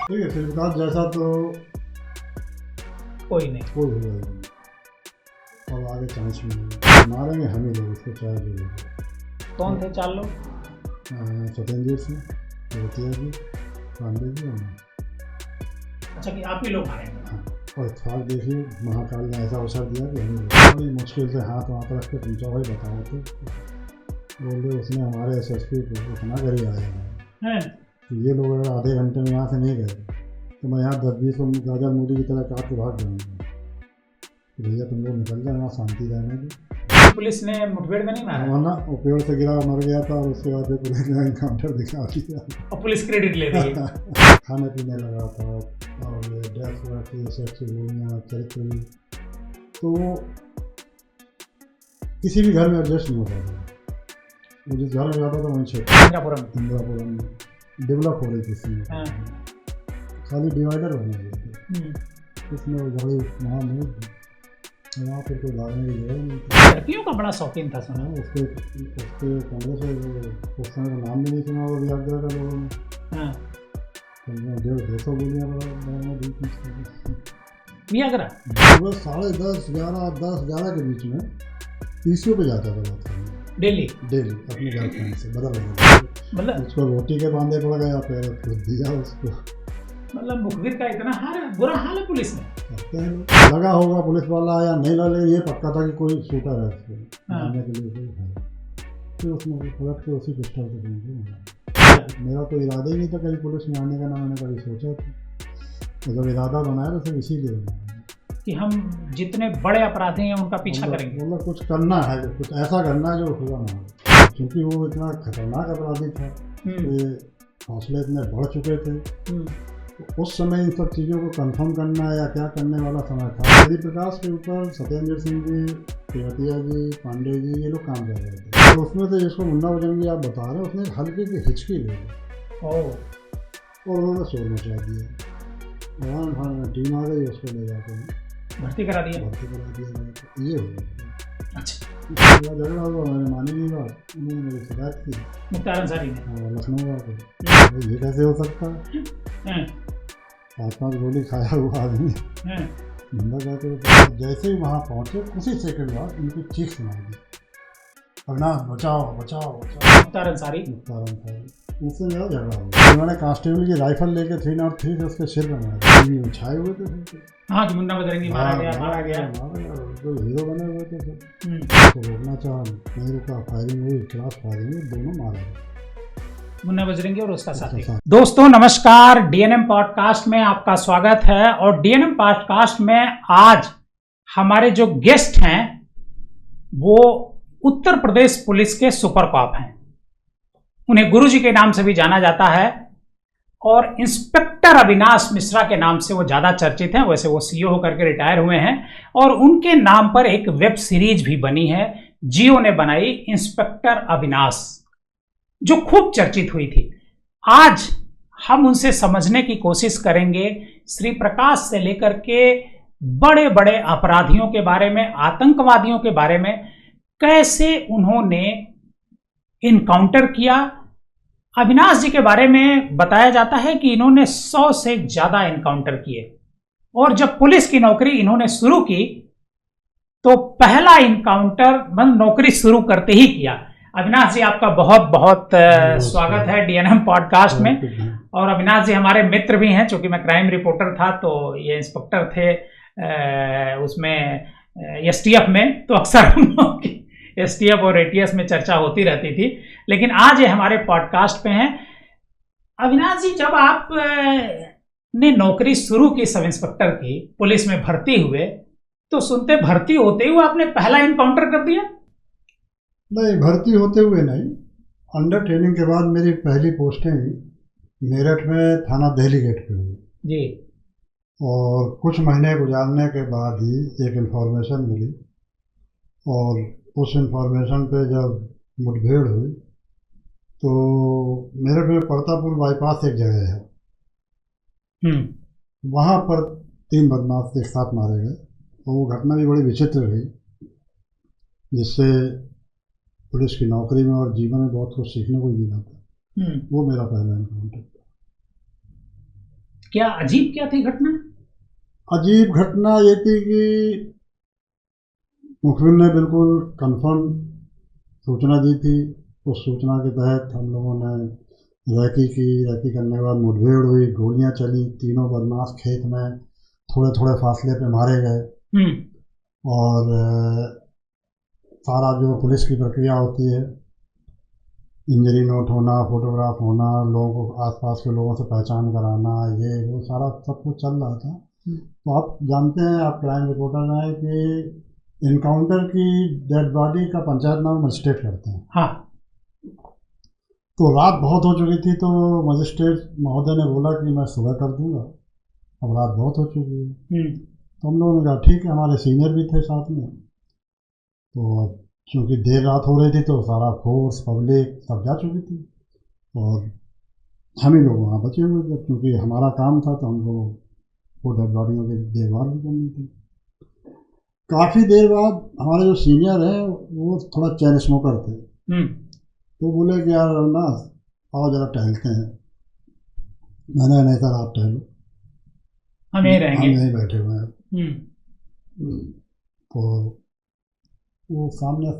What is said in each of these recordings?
ठीक है, शिवकांत जैसा तो कोई नहीं। कोई होगा ही नहीं और आगे चांस भी नहीं। मारेंगे हम ही लोग उसको, चाहे जो लोग। कौन थे 4 लोग? सत्येंद्र सिंह, रेवतिया जी, पांडे जी और मैं। अच्छा, कि आप ही लोग मारेंगे? हाँ, और इत्तेफाक देखिए महाकाल ने ऐसा अवसर दिया कि हम लोग बड़ी मुश्किल से हाथ वहाँ पर रख के पहुँचा, भाई बताओ तो बोल रहे उसने हमारे SSP को इतना करी आया है हैं? कि ये लोग अगर आधे घंटे में यहाँ से नहीं गए तो मैं यहाँ 10-20 को गाजर मूली की तरह काट के भाग जाऊँगा। तो भैया तुम लोग निकल जाए, यहाँ शांति रहने की। पुलिस ने मुठभेड़ में नहीं मारा वरना वो पेड़ से गिरा मर गया था और उसके बाद फिर पुलिस ने एनकाउंटर दिखा दिया। और पुलिस क्रेडिट ले रही है। खाने पीने लगा था और ड्रेस वैसी सेक्स गोलियाँ चरित्र भी, तो वो किसी भी घर में एडजस्ट नहीं हो पाता। वो जिस घर में जाता था वहीं क्षेत्र इंदिरापुरम में डेवलप हो रही थी इसमें। हाँ। खाली डिवाइडर बने हुए थे, इसमें वो बड़ी महामूल वहाँ पर कोई भागने की जगह नहीं थी। लड़कियों का बड़ा शौकीन था सुना। उसके कमरे से उस समय का नाम भी नहीं सुना, वो भी याद था लोगों ने। हाँ। 150 गोलियाँ दी थी। वियाग्रा सुबह 10:30, 11, 10-11 के बीच में PCO पे जाता था बात करने डेली अपने गर्लफ्रेंड से बदल मतलब उसको रोटी के बांधे पड़ गया, पैर खुद दिया उसको। मतलब मुखबिर का इतना बुरा हाल है पुलिस में। करते हैं लोग। लगा होगा पुलिस वाला या नहीं लगा, ये पक्का था कि कोई शूटर है उसको मारने के लिए कोई है, फिर उसने पलट के उसी पिस्टल से गोली। मेरा तो इरादा ही नहीं था कभी पुलिस में आने का, ना मैंने कभी सोचा था। तो जब इरादा बनाया तो सिर्फ इसीलिए बनाया कि हम जितने बड़े अपराधी हैं उनका पीछा करेंगे। मतलब कुछ करना है, कुछ ऐसा करना है जो हुआ ना हो, क्योंकि वो इतना खतरनाक अपराधी था, ये हौसले इतने बढ़ चुके थे। तो उस समय इन सब चीज़ों को कंफर्म करना या क्या करने वाला समय था। हरि प्रकाश के ऊपर सत्येंद्र सिंह जी, रेवतिया जी, पांडे जी, ये लोग काम कर रहे थे। तो उसमें से जिसको मुन्ना बजरंगी आप बता रहे हैं, उसने एक हल्की सी हिचकी ले ली और उन्होंने शोर मचा दिया। वहाँ टीम आ गई, उसको ले जाकर भर्ती करा दिया। ये हो गया। अच्छा, झगड़ा हुआ, मैंने मानी नहीं बात, उन्होंने मेरी शिकायत की मुख्तार अंसारी ने। लखनऊ वाले। ये कैसे हो सकता है? 5-5 गोली खाया हुआ आदमी जिंदा जाते हुए। जैसे ही वहाँ पहुँचे उसी सेकंड बाद उनकी चीख सुनाई दी, अविनाश बचाओ बचाओ बचाओ। मुख्तार अंसारी उससे मेरा झगड़ा हुआ। उन्होंने कांस्टेबल की राइफल लेके 303 से उसके सिर में मारा, छाए हुए थे। हाँ, कि मुन्ना बजरंगी मारा गया तो हीरो बने हुए थे सब। तो रोकना चाहा, नहीं रुका, फायरिंग हुई, क्रॉस फायरिंग हुई, दोनों मारे मुन्ना बजरंगी और उसका साथी। दोस्तों नमस्कार, DNM पॉडकास्ट में आपका स्वागत है। और DNM पॉडकास्ट में आज हमारे जो गेस्ट हैं वो उत्तर प्रदेश पुलिस के सुपर कॉप हैं। उन्हें गुरुजी के नाम से भी जाना जाता है और इंस्पेक्टर अविनाश मिश्रा के नाम से वो ज़्यादा चर्चित हैं। वैसे वो CEO होकर के रिटायर हुए हैं और उनके नाम पर एक वेब सीरीज भी बनी है, जियो ने बनाई, इंस्पेक्टर अविनाश, जो खूब चर्चित हुई थी। आज हम उनसे समझने की कोशिश करेंगे श्री प्रकाश से लेकर के बड़े बड़े अपराधियों के बारे में, आतंकवादियों के बारे में, कैसे उन्होंने इनकाउंटर किया। अविनाश जी के बारे में बताया जाता है कि इन्होंने 100 से ज्यादा इनकाउंटर किए और जब पुलिस की नौकरी इन्होंने शुरू की तो पहला इनकाउंटर नौकरी शुरू करते ही किया। अविनाश जी आपका बहुत बहुत स्वागत है DNM पॉडकास्ट में। और अविनाश जी हमारे मित्र भी हैं, चूंकि मैं क्राइम रिपोर्टर था तो ये इंस्पेक्टर थे उसमें STF में, तो अक्सर हम लोग की STF और ATS में चर्चा होती रहती थी, लेकिन आज ये हमारे पॉडकास्ट पे हैं। अविनाश जी, जब आप ने नौकरी शुरू की सब इंस्पेक्टर की, पुलिस में भर्ती हुए, तो सुनते भर्ती होते ही आपने पहला इनकाउंटर कर दिया? नहीं, भर्ती होते हुए नहीं, अंडर ट्रेनिंग के बाद मेरी पहली पोस्टिंग मेरठ में थाना दिल्ली गेट पे हुई जी। और कुछ महीने गुजारने के बाद ही एक इन्फॉर्मेशन मिली और उस इन्फॉर्मेशन पे जब मुठभेड़ हुई तो मेरठ में परतापुर बाईपास एक जगह है, वहाँ पर 3 बदमाश एक साथ मारे गए। तो वो घटना भी बड़ी विचित्र रही, जिससे पुलिस की नौकरी में और जीवन में बहुत कुछ सीखने को मिला था। वो मेरा पहला इनकाउंटर था। क्या अजीब क्या थी घटना? अजीब घटना ये थी कि मुखबिर ने बिल्कुल कंफर्म सूचना दी थी। उस सूचना के तहत हम लोगों ने रैकी की। रैकी करने के बाद मुठभेड़ हुई, गोलियां चली, तीनों बदमाश खेत में थोड़े थोड़े फासले पे मारे गए। और सारा जो पुलिस की प्रक्रिया होती है, इंजरी नोट होना, फोटोग्राफ होना, लोगों को आसपास के लोगों से पहचान कराना, ये वो सारा सब कुछ चल रहा था। तो आप जानते हैं, आप क्राइम रिपोर्टर हैं, कि इनकाउंटर की डेड बॉडी का पंचायतनामा मजिस्ट्रेट करते हैं। हाँ। तो रात बहुत हो चुकी थी, तो मजिस्ट्रेट महोदय ने बोला कि मैं सुबह कर दूंगा, अब रात बहुत हो चुकी है। तो हम लोगों ने कहा ठीक है, हमारे सीनियर भी थे साथ में। तो क्योंकि देर रात हो रही थी तो सारा फोर्स पब्लिक सब जा चुकी थी और हम ही लोग वहाँ बचे हुए थे, क्योंकि हमारा काम था तो हम लोग वो डेड बॉडियों की देखभाल भी करनी थी। काफ़ी देर बाद हमारे जो सीनियर हैं वो थोड़ा चैन स्मोकर थे, तो बोले कि यार ना आओ जरा टहलते हैं। मैंने नहीं सर आप टहलो, हम यहीं रहेंगे, हम यहीं बैठे हुए हैं। तो वो सामने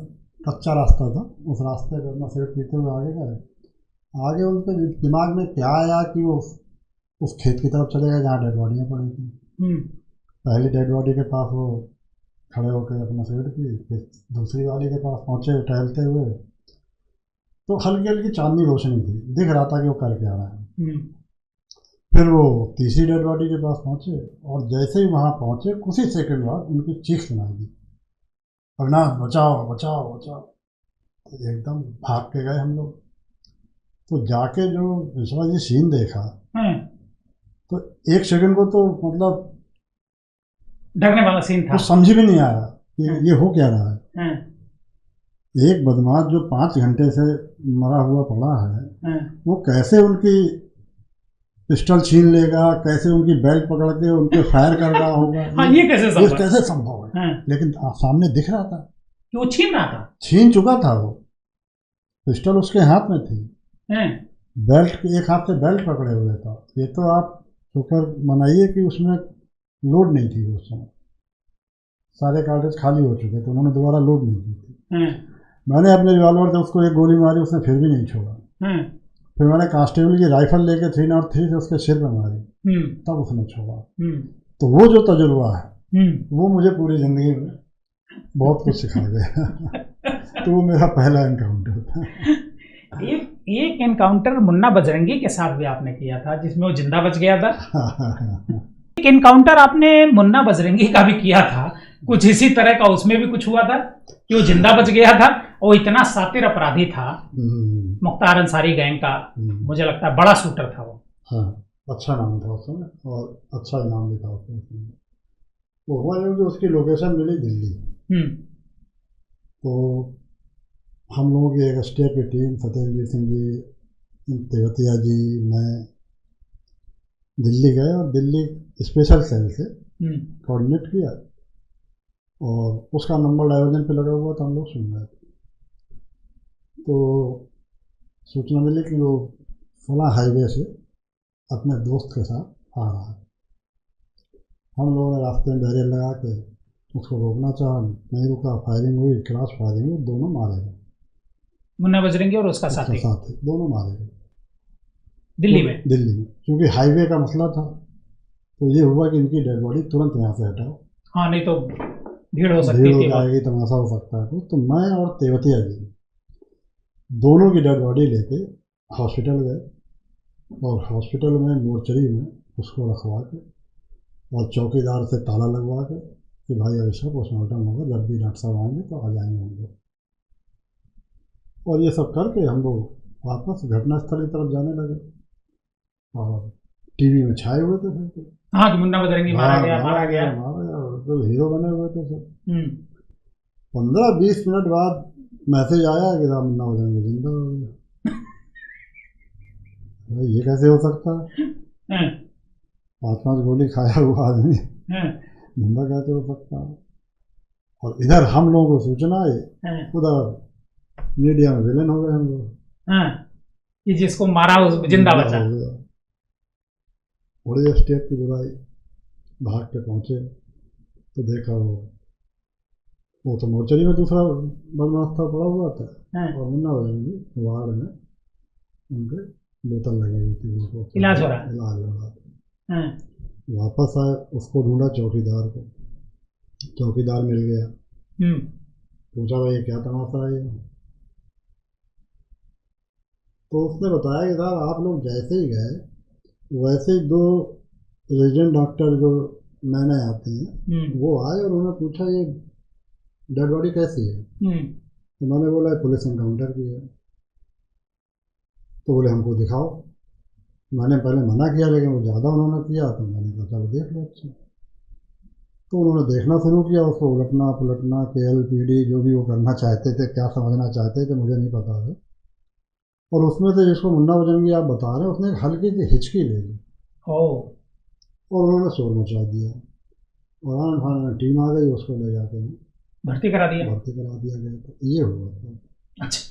कच्चा रास्ता था, उस रास्ते पर अपना सिगरेट पीते हुए आगे गए। आगे उनके दिमाग में क्या आया कि वो उस खेत की तरफ चले गए जहाँ डेड बॉडियाँ पड़ी थी। पहली डेड बॉडी के पास वो खड़े होकर अपना सिगरेट पी, फिर दूसरी वाली के पास पहुँचे टहलते हुए। तो हल्की हल्की चांदनी रोशनी थी, दिख रहा था कि वो कर क्या रहा है। फिर वो तीसरी डेड बॉडी के पास पहुँचे और जैसे ही वहाँ पहुँचे कुछ ही सेकंड बाद उनकी चीख सुनाई दी, अविनाश बचाओ बचाओ बचाओ। तो एकदम भाग के गए हम लोग। तो जाके जो विश्वा जी सीन देखा, तो एक सेकंड को तो मतलब डरने वाला सीन था, कुछ समझ भी नहीं आया कि ये हो क्या रहा है। एक बदमाश जो 5 घंटे से मरा हुआ पड़ा है, वो कैसे उनकी पिस्टल छीन लेगा, कैसे उनकी बेल्ट पकड़ के उनके फायर कर रहा होगा। हाँ, ये कैसे संभव है। लेकिन सामने दिख रहा था कि वो छीन रहा था, छीन चुका था वो, पिस्टल उसके हाथ में थी, बेल्ट एक हाथ से बेल्ट पकड़े हुए था। ये तो आप शुक्र मनाइए कि उसमें लोड नहीं थी उस समय, सारे कार्टेज खाली हो चुके थे, उन्होंने दोबारा लोड नहीं की थी। मैंने अपने रिवॉल्वर से उसको एक गोली मारी, उसने फिर भी नहीं छोड़ा। फिर मैंने कांस्टेबल की राइफल लेके 303 से उसके सिर पर मारी, तब उसने छोड़ा। तो वो जो तजुर्बा है वो मुझे पूरी जिंदगी में बहुत कुछ सिखा गया। तो वो मेरा पहला एनकाउंटर था। एक एनकाउंटर मुन्ना बजरंगी के साथ भी आपने किया था, जिसमें वो जिंदा बच गया था। एक एनकाउंटर आपने मुन्ना बजरंगी का भी किया था, कुछ इसी तरह का, उसमें भी कुछ हुआ था कि वो जिंदा बच गया था और इतना शातिर अपराधी था, मुख्तार अंसारी गैंग का, मुझे लगता है बड़ा शूटर था वो। हाँ, अच्छा नाम था उसमें और अच्छा इनाम भी था उसमें। वो हुआ जो कि उसकी लोकेशन मिली दिल्ली। तो हम लोगों की एक स्टेट की टीम, सत्येंद्र सिंह जी, तेवतिया जी, मैं दिल्ली गए और दिल्ली स्पेशल सेल से कोऑर्डिनेट किया और उसका नंबर डायवर्जन पे लगा हुआ था, हम लोग सुन रहे थे। तो सूचना मिली कि वो फला हाईवे से अपने दोस्त के साथ आ रहा है। हम लोगों ने रास्ते में बैरियर लगा के उसको रोकना चाहा, नहीं रुका, फायरिंग हुई, क्रॉस फायरिंग हुई, दोनों मारे गए, मुन्ना बजरंगी और उसका साथी दोनों मारे गए दिल्ली में। क्योंकि हाईवे का मसला था, तो ये हुआ कि इनकी डेड बॉडी तुरंत यहाँ से हटाओ। हाँ, नहीं तो भीड़ हो सकती थी, जाएगी, तमाशा हो सकता है। तो मैं और तेवतिया जी दोनों की डेड बॉडी लेके हॉस्पिटल गए और हॉस्पिटल में मोर्चरी में उसको रखवा के और चौकीदार से ताला लगवा के कि भाई अब इसका पोस्टमार्टम होगा, जब भी डॉक्टर साहब आएंगे तो आ जाएंगे हम लोग। और ये सब करके हम लोग वापस घटनास्थल की तरफ जाने लगे और टीवी में छाए हुए थे फिर। हाँ, कि मुन्ना बजरंगी मारा गया, तो हीरो बने हुए थे सब। 15-20 मिनट बाद मैसेज आया कि मुन्ना बजरंगी जिंदा हो गया। भाई ये कैसे हो सकता है? 5-5 गोली खाया हुआ आदमी जिंदा कैसे हो सकता है? और इधर हम लोगों को सूचना आई, उधर मीडिया में विलेन हो गए हम लोग, कि जिसको मारा उस जिंदा बचा। बड़े स्टेप की बुराई, भाग के पहुँचे तो देखा वो तो मोर्चरी में दूसरा बदमाश था पड़ा हुआ था, और मुन्ना भाई वार्ड में उनके बोतल लगी हुई थी, उनको इलाज हो रहा है। इलाज हो रहा था। वापस आए, उसको ढूंढा चौकीदार को, चौकीदार मिल गया। पूछा भाई क्या तमाशा है? तो उसने बताया कि साहब आप लोग जैसे ही गए वैसे ही 2 रेजिडेंट डॉक्टर जो नए आते हैं वो आए और उन्होंने पूछा ये डेड बॉडी कैसी है? तो मैंने बोला पुलिस एनकाउंटर की है। तो बोले हमको दिखाओ। मैंने पहले मना किया लेकिन वो ज़्यादा उन्होंने किया, तो मैंने कहा चलो देख लो। अच्छा, तो उन्होंने देखना शुरू किया, उसको उलटना पुलटना, KLPD जो भी वो करना चाहते थे, क्या समझना चाहते थे मुझे नहीं पता है। और उसमें से जिसको मुन्ना बजरंगी आप बता रहे हैं उसने एक हल्की सी हिचकी ले ली और उन्होंने शोर मचा दिया, और आन फान में टीम आ गई, उसको ले जाके भर्ती करा दिया गया। तो ये हुआ था। अच्छा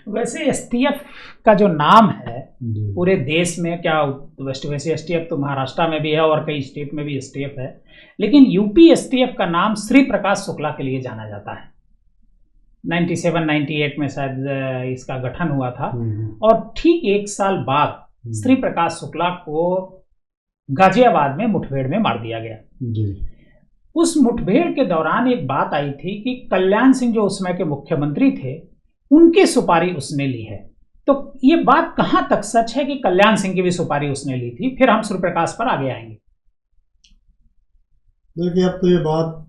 वैसे STF का जो नाम है पूरे देश में, क्या वैसे STF तो महाराष्ट्र में भी है और कई स्टेट में भी STF है, लेकिन यूपी STF का नाम श्री प्रकाश शुक्ला के लिए जाना जाता है। 97-98 में शायद इसका गठन हुआ था, और ठीक 1 साल बाद श्री प्रकाश शुक्ला को गाजियाबाद में मुठभेड़ में मार दिया गया। उस मुठभेड़ के दौरान एक बात आई थी कि कल्याण सिंह जो उस समय के मुख्यमंत्री थे, उनकी सुपारी उसने ली है। तो ये बात कहां तक सच है कि कल्याण सिंह की भी सुपारी उसने ली थी? फिर हम सूर्य प्रकाश पर आगे आएंगे। देखिए, अब तो ये बात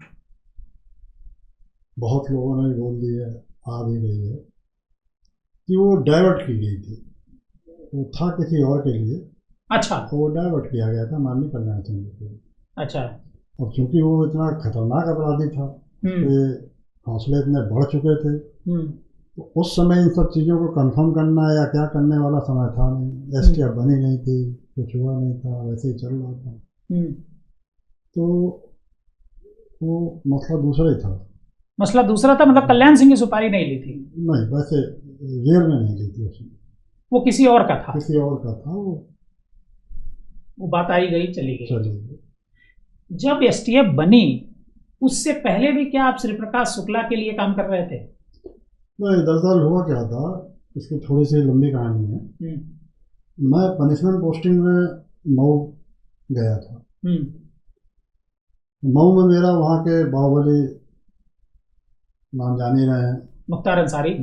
बहुत लोगों ने बोल दी है, आ भी गई है कि वो डाइवर्ट की गई थी, वो था किसी और के लिए। अच्छा, तो वो डाइवर्ट किया गया था माननीय कल्याण सिंह को। अच्छा, और चूंकि वो इतना खतरनाक अपराधी था, हौसले इतने बढ़ चुके थे, तो उस समय इन सब चीज़ों को कंफर्म करना या क्या करने वाला समय था नहीं। STF बनी नहीं थी, कुछ हुआ नहीं था, वैसे ही चल रहा था। तो वो मसला दूसरा ही था। मसला दूसरा था, मतलब कल्याण सिंह की सुपारी नहीं ली थी? नहीं, वैसे रियल में नहीं ली थी उसने, वो किसी और का था। किसी और का था। वो बात आई गई चली गई। जब STF बनी उससे पहले भी क्या आप श्री प्रकाश शुक्ला के लिए काम कर रहे थे? नहीं, दरअसल हुआ क्या था, इसकी थोड़ी सी लंबी कहानी है। मैं पनिशमेंट पोस्टिंग में मऊ गया था। मऊ में मेरा वहाँ के बाहुबली, नाम जान ही रहे हैं, मुख्तार अंसारी,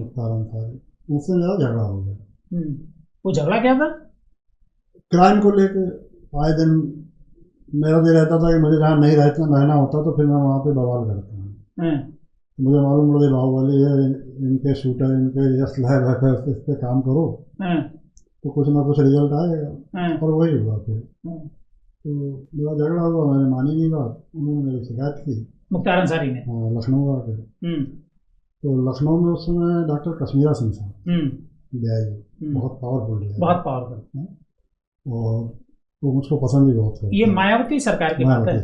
उससे मेरा झगड़ा हो गया। वो झगड़ा क्या था? क्राइम को लेके। आए दिन मेरा भी रहता था कि मुझे जहाँ नहीं रहना होता तो फिर मैं वहाँ पे बवाल करता हूँ। मुझे मालूम पड़े बाहुबली है, इनके शूटर, इनके यस लैब है, इस पर काम करो तो कुछ ना कुछ रिजल्ट आएगा। और वही हुआ फिर। तो मेरा झगड़ा हुआ, मैंने मानी नहीं बात, उन्होंने मेरी शिकायत की, मुख्तार अंसारी ने। हाँ, लखनऊ आके। तो लखनऊ में उस समय डॉक्टर कश्मीरा सिंह साहब DIG, बहुत पावरफुल, और वो मुझको पसंद भी बहुत है। ये मायावती सरकार की बात है।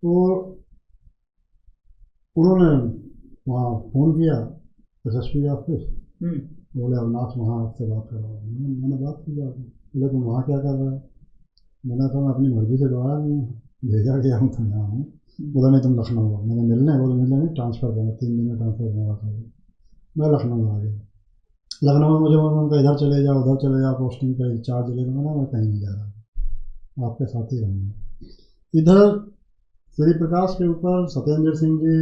तो उन्होंने वहाँ फ़ोन किया SSP ऑफिस, बोले अविनाश वहाँ आपसे बात कर रहा हूँ। मैंने बात की, बोले तुम वहाँ क्या कर रहे हो? मैंने कहा मैं अपनी मर्जी से दौड़ा नहीं हूँ, भेजा गया हूँ तो यहाँ हूँ। बोला नहीं तुम लखनऊ आओ। मैंने मिलने नहीं, ट्रांसफ़र करना, 3 दिन में ट्रांसफ़र हुआ था। मैं लखनऊ आ गया। लखनऊ में मुझे उनका इधर चले जाओ उधर चले जाओ, पोस्टिंग का चार्ज ले लो। मैं कहीं नहीं जा रहा, आपके साथ ही रहूँगा। इधर श्री प्रकाश के ऊपर सत्येंद्र सिंह जी,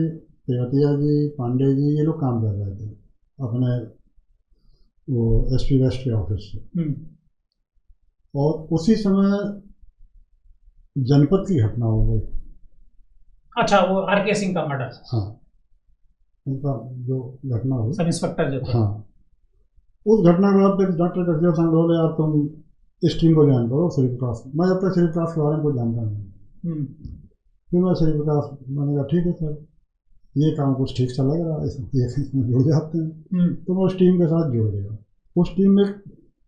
तेवतिया जी, पांडे जी, ये लोग काम कर रहे थे अपने वो SP वेस्ट के ऑफिस से। और उसी समय जनपद की घटना हो गई। अच्छा, वो RK सिंह का मर्डर। हाँ, उनका जो घटना हुई, सब इंस्पेक्टर जो थे। हाँ, उस घटना के बाद डॉक्टर कश्मीरा सिंह बोले यार तुम इस टीम को ज्वाइन करो श्री प्रकाश। मैं जब तक श्री प्रकाश के बारे में कुछ जानता नहीं। फिर मैं श्री प्रकाश, मैंने कहा ठीक है सर, ये काम कुछ ठीक सा लग रहा है, इसमें जुड़ जाते हैं। तो मैं उस टीम के साथ जुड़ गया। उस टीम में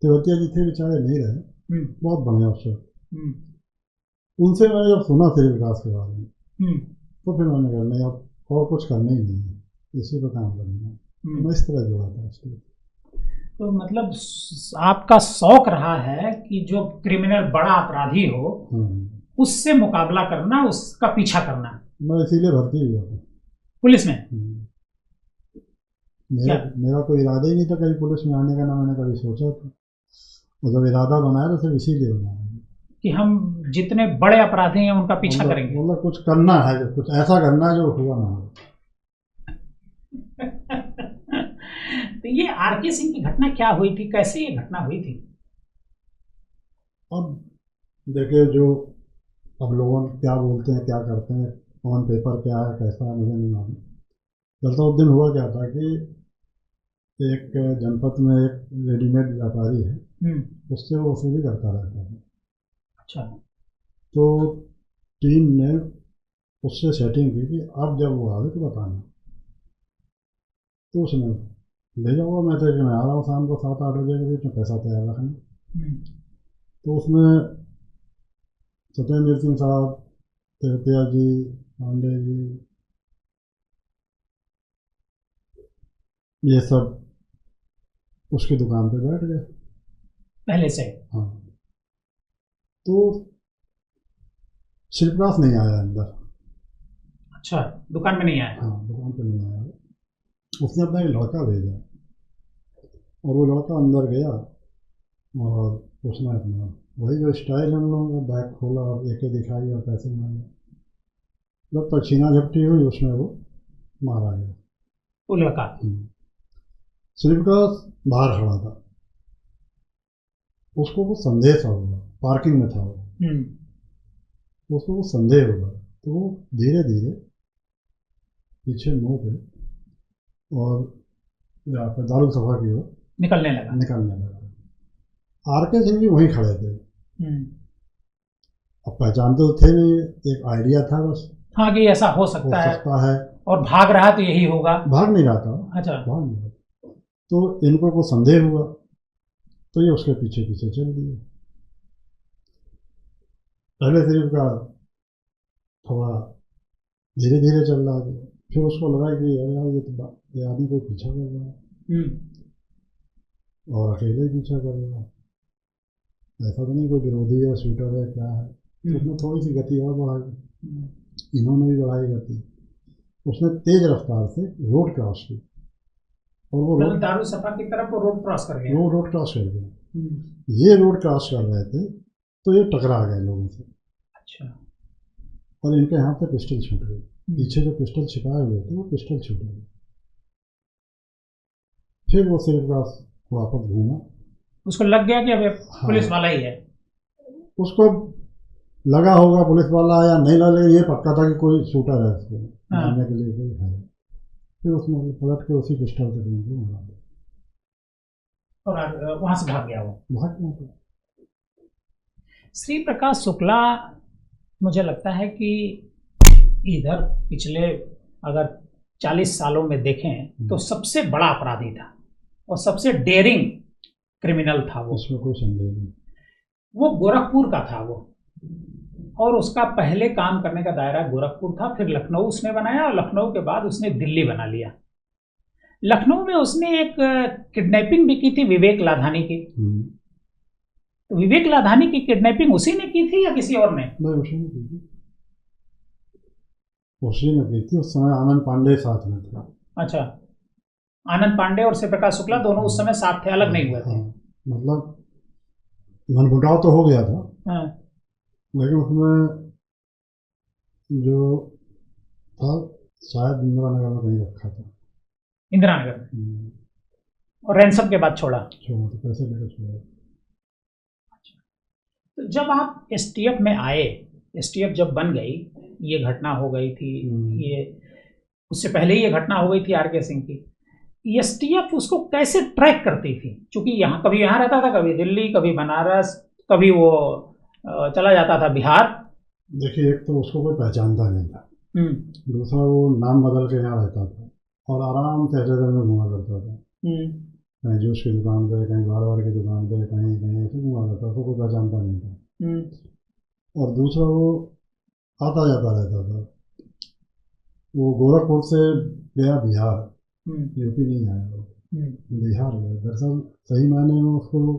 तेवतिया जी थे, बेचारे नहीं रहे, बहुत बढ़िया अफसर। उनसे मैंने जब सुना श्री प्रकाश के बारे में तो फिर मैंने कहा नहीं, अब और कुछ करना ही नहीं है, इसी पर काम करना है। मैं इस तरह जुड़ा था उसके। तो मतलब आपका शौक रहा है कि जो क्रिमिनल बड़ा अपराधी हो उससे मुकाबला करना, उसका पीछा करना। मैं इसीलिए भर्ती हुआ था पुलिस में। मेरा कोई इरादा ही नहीं था कभी पुलिस में आने का, ना मैंने कभी सोचा था। और जब इरादा बनाया तो सिर्फ इसीलिए बनाया कि हम जितने बड़े अपराधी हैं उनका पीछा करेंगे। मतलब कुछ करना है, कुछ ऐसा करना है जो हुआ ना हो। तो ये आरके सिंह की घटना क्या हुई थी, कैसे ये घटना हुई थी? अब देखिए, जो अब लोगों क्या बोलते हैं, क्या करते हैं, ऑन पेपर क्या है, कैसा है, मुझे नहीं मालूम। दरअसल उस दिन हुआ क्या था कि एक जनपद में एक रेडीमेड व्यापारी है, उससे वो वसूली करता रहता है। अच्छा। तो टीम ने उससे सेटिंग की कि अब जब वो आवे तो बताना। तो उसने भेजा हुआ मैसेज, मैं आ रहा हूँ शाम को 7-8 बजे के बीच में, पैसा तैयार रखना। तो उसमें सत्येंद्र सिंह साहब, तेरतिया जी, पांडे जी, ये सब उसकी दुकान पे बैठ गए पहले से। हाँ। तो शिल्पराज नहीं आया अंदर। अच्छा, दुकान में नहीं आया? हाँ, दुकान पे नहीं आया। उसने अपना एक लड़का भेजा और वो लड़का अंदर गया और उसने अपना वही जो स्टाइल हम लोगों का, बैग खोला और एक दिखाई और पैसे मांगे। जब तक छीना झपटी हुई उसमें वो मारा गया, वो लड़का। शिल्पराज बाहर खड़ा था, उसको कुछ संदेह सा हुआ, पार्किंग में था वो। उसको कुछ संदेह हुआ तो वो धीरे धीरे पीछे मुंह पे और यहाँ पे दारू सभा की ओर निकलने लगा। आरके सिंह भी वहीं खड़े थे। अब पहचानते तो थे नहीं, एक आइडिया था बस। हाँ, कि ऐसा हो सकता है और भाग रहा तो यही होगा। भाग नहीं रहा था। अच्छा। भाग नहीं रहा। तो इनको को संदेह हुआ तो ये उसके पीछे पीछे चल दिए। पहले सिर्फ का थोड़ा धीरे धीरे चल रहा था, फिर उसको लगा कि यार ये आदमी कोई पीछा कर रहा है और अकेले ही पीछा करेगा, ऐसा तो नहीं कोई विरोधी है, शूटर है, क्या है। तो उसने थोड़ी सी गति और बढ़ाई, इन्होंने भी बढ़ाई गति। उसने तेज रफ्तार से रोड क्रॉस की और वो रोड दारू सफा की तरफ वो रोड क्रॉस कर गया। वो रोड क्रॉस कर गया। ये रोड क्रॉस कर रहे थे तो ये टकरा गए लोगों से। अच्छा। और इनके हाथ से पिस्टल छूट गई, पीछे जो पिस्टल छिपाए हुए थे वो पिस्टल छूट गए। फिर वो सिर्फ वापस घूमा, उसको लग गया कि अब पुलिस वाला ही है। उसको लगा होगा पुलिस वाला या नहीं लगा, ये पक्का था कि कोई शूटर है उसको मारने के लिए कोई है। फिर उसने पलट के उसी पिस्टल से मारा और वहां से भाग गया वो। भाग गया। श्री प्रकाश शुक्ला मुझे लगता है कि इधर पिछले अगर 40 सालों में देखें तो सबसे बड़ा अपराधी था और सबसे डेयरिंग क्रिमिनल था वो, इसमें कोई संदेह नहीं। वो गोरखपुर का था वो, और उसका पहले काम करने का दायरा गोरखपुर था, फिर लखनऊ उसने बनाया और लखनऊ के बाद उसने दिल्ली बना लिया। लखनऊ में उसने एक किडनैपिंग भी की थी विवेक लाधानी की। तो विवेक लाधानी की किडनैपिंग उसी ने की थी या किसी और ने? नहीं, उसी ने की थी। उसी ने की थी। उस समय आनंद पांडे साथ में था। अच्छा, आनंद पांडे और श्री प्रकाश शुक्ला दोनों उस समय साथ थे, अलग नहीं हुए थे। मतलब मनमुटाव तो हो गया था, लेकिन उसमें जो था शायद इंदिरा नगर में कहीं रखा था। इंदिरा नगर में? और रैंसम के बाद छोड़ा? तो पैसे लेकर छोड़ा। तो जब आप एसटीएफ में आए, एसटीएफ जब बन गई, ये घटना हो गई थी, ये उससे पहले ही ये घटना हो गई थी आरके सिंह की, एसटीएफ उसको कैसे ट्रैक करती थी? क्योंकि यहाँ कभी यहाँ रहता था, कभी दिल्ली, कभी बनारस, कभी वो चला जाता था बिहार। देखिए, एक तो उसको कोई पहचानता नहीं था, दूसरा वो नाम बदल के यहाँ रहता था और आराम से हैदराबाद में घुमा करता था। कहीं जूस की दुकान पे, कहीं बार की दुकान पे, कहीं कहीं ऐसे घुमा करता था, उसको कोई पहचानता नहीं था। और दूसरा वो आता जाता रहता था। वो गोरखपुर से गया बिहार, यूपी नहीं आया वो। बिहार गए। दरअसल सही मायने में उसको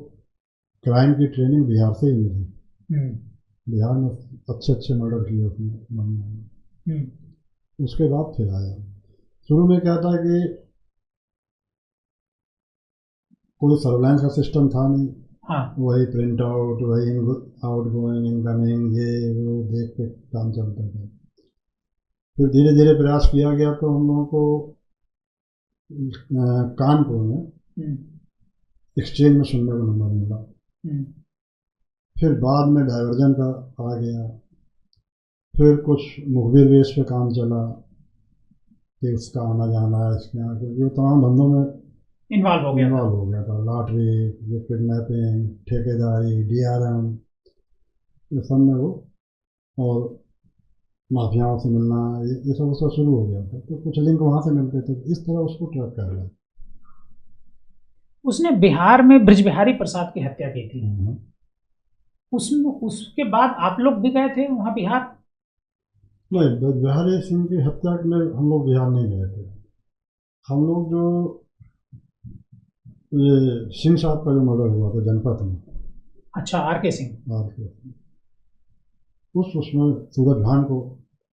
क्राइम की ट्रेनिंग बिहार से ही मिली। बिहार में अच्छे अच्छे मर्डर किए उसने। उसके बाद फिर आया। शुरू में क्या था कि कोई सर्विलांस का सिस्टम था नहीं। हाँ। वही प्रिंट आउट, वही आउट गोइंग इनकमिंग, ये वो देख के काम चलता था। फिर धीरे धीरे प्रयास किया गया तो हम लोगों को कानपुर में एक्सचेंज में सुनने का नंबर मिला। फिर बाद में डाइवर्जन का आ गया। फिर कुछ मुखबिर बेस पे काम चला कि उसका आना जाना है, इसके यहाँ, क्योंकि वो तमाम धंधों में इन्वॉल्व हो गया था। लॉटरी, ये किडनैपिंग, ठेकेदारी, डीआरएम, ये सब में वो, और माफियाओं से मिलना, ये सब उसका शुरू हो गया था। तो कुछ लिंक वहाँ से मिलते थे। इस तरह उसको ट्रैक कर रहा। उसने बिहार में ब्रिजबिहारी प्रसाद की हत्या की थी। उसमें उसके बाद आप लोग भी गए थे वहाँ बिहार? नहीं, ब्रिजबिहारी सिंह की हत्या में हम लोग बिहार नहीं गए थे। हम लोग जो ये सिंह साहब का जो मर्डर हुआ था जनपद में। अच्छा, आर.के. सिंह। उसमें सूरज भान को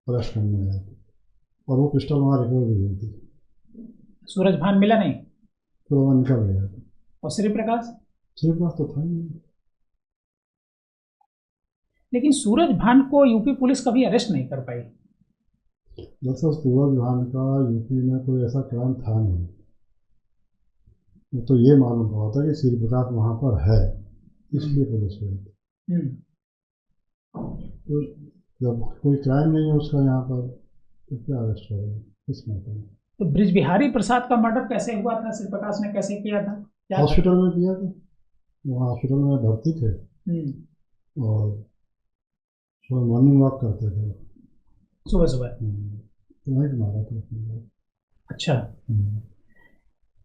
अरेस्ट करने गए थे और वो पिस्टल वहाँ रिकवर भी हुई थी। सूरज भान मिला नहीं तो वो निकल गया। और श्री प्रकाश? श्री प्रकाश तो था ही। लेकिन सूरज भान को यूपी पुलिस कभी अरेस्ट नहीं कर पाई। दरअसल सूरज भान का यूपी में कोई ऐसा क्राइम था नहीं। तो ये मालूम पड़ा था कि श्री प्रकाश वहाँ पर है, इसलिए पुलिस गई थी। तो जब कोई क्राइम नहीं है उसका यहाँ पर, तो क्या अरेस्ट करेगा इस मैटर में? तो ब्रिजबिहारी प्रसाद का मर्डर कैसे हुआ था? श्री प्रकाश ने कैसे किया था? हॉस्पिटल में किया था। वो हॉस्पिटल में भर्ती थे और सुबह मॉर्निंग वॉक करते थे। सुबह सुबह? तो वहीं मारा था। अच्छा।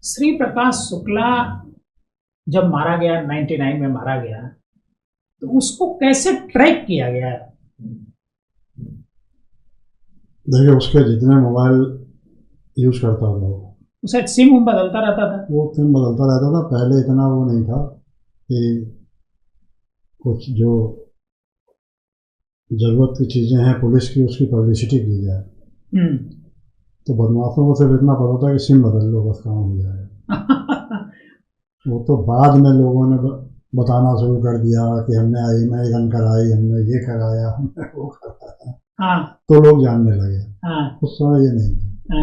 श्री प्रकाश शुक्ला जब मारा गया, 99 में मारा गया, तो उसको कैसे ट्रैक किया गया? देखिए, उसके जितने मोबाइल यूज करता था उसे सिम बदलता रहता था। वो सिम बदलता रहता था। पहले इतना वो नहीं था कि कुछ जो जरूरत की चीजें हैं पुलिस की, उसकी पब्लिसिटी की जाए। तो बदमाशों को सिर्फ इतना पता था कि सिम बदल लो, बस काम हो जाएगा। वो तो बाद में लोगों ने बताना शुरू कर दिया कि हमने IMEI रन कराई, हमने ये कराया, हमने वो कराया। तो लोग जानने लगे। उस समय ये नहीं था।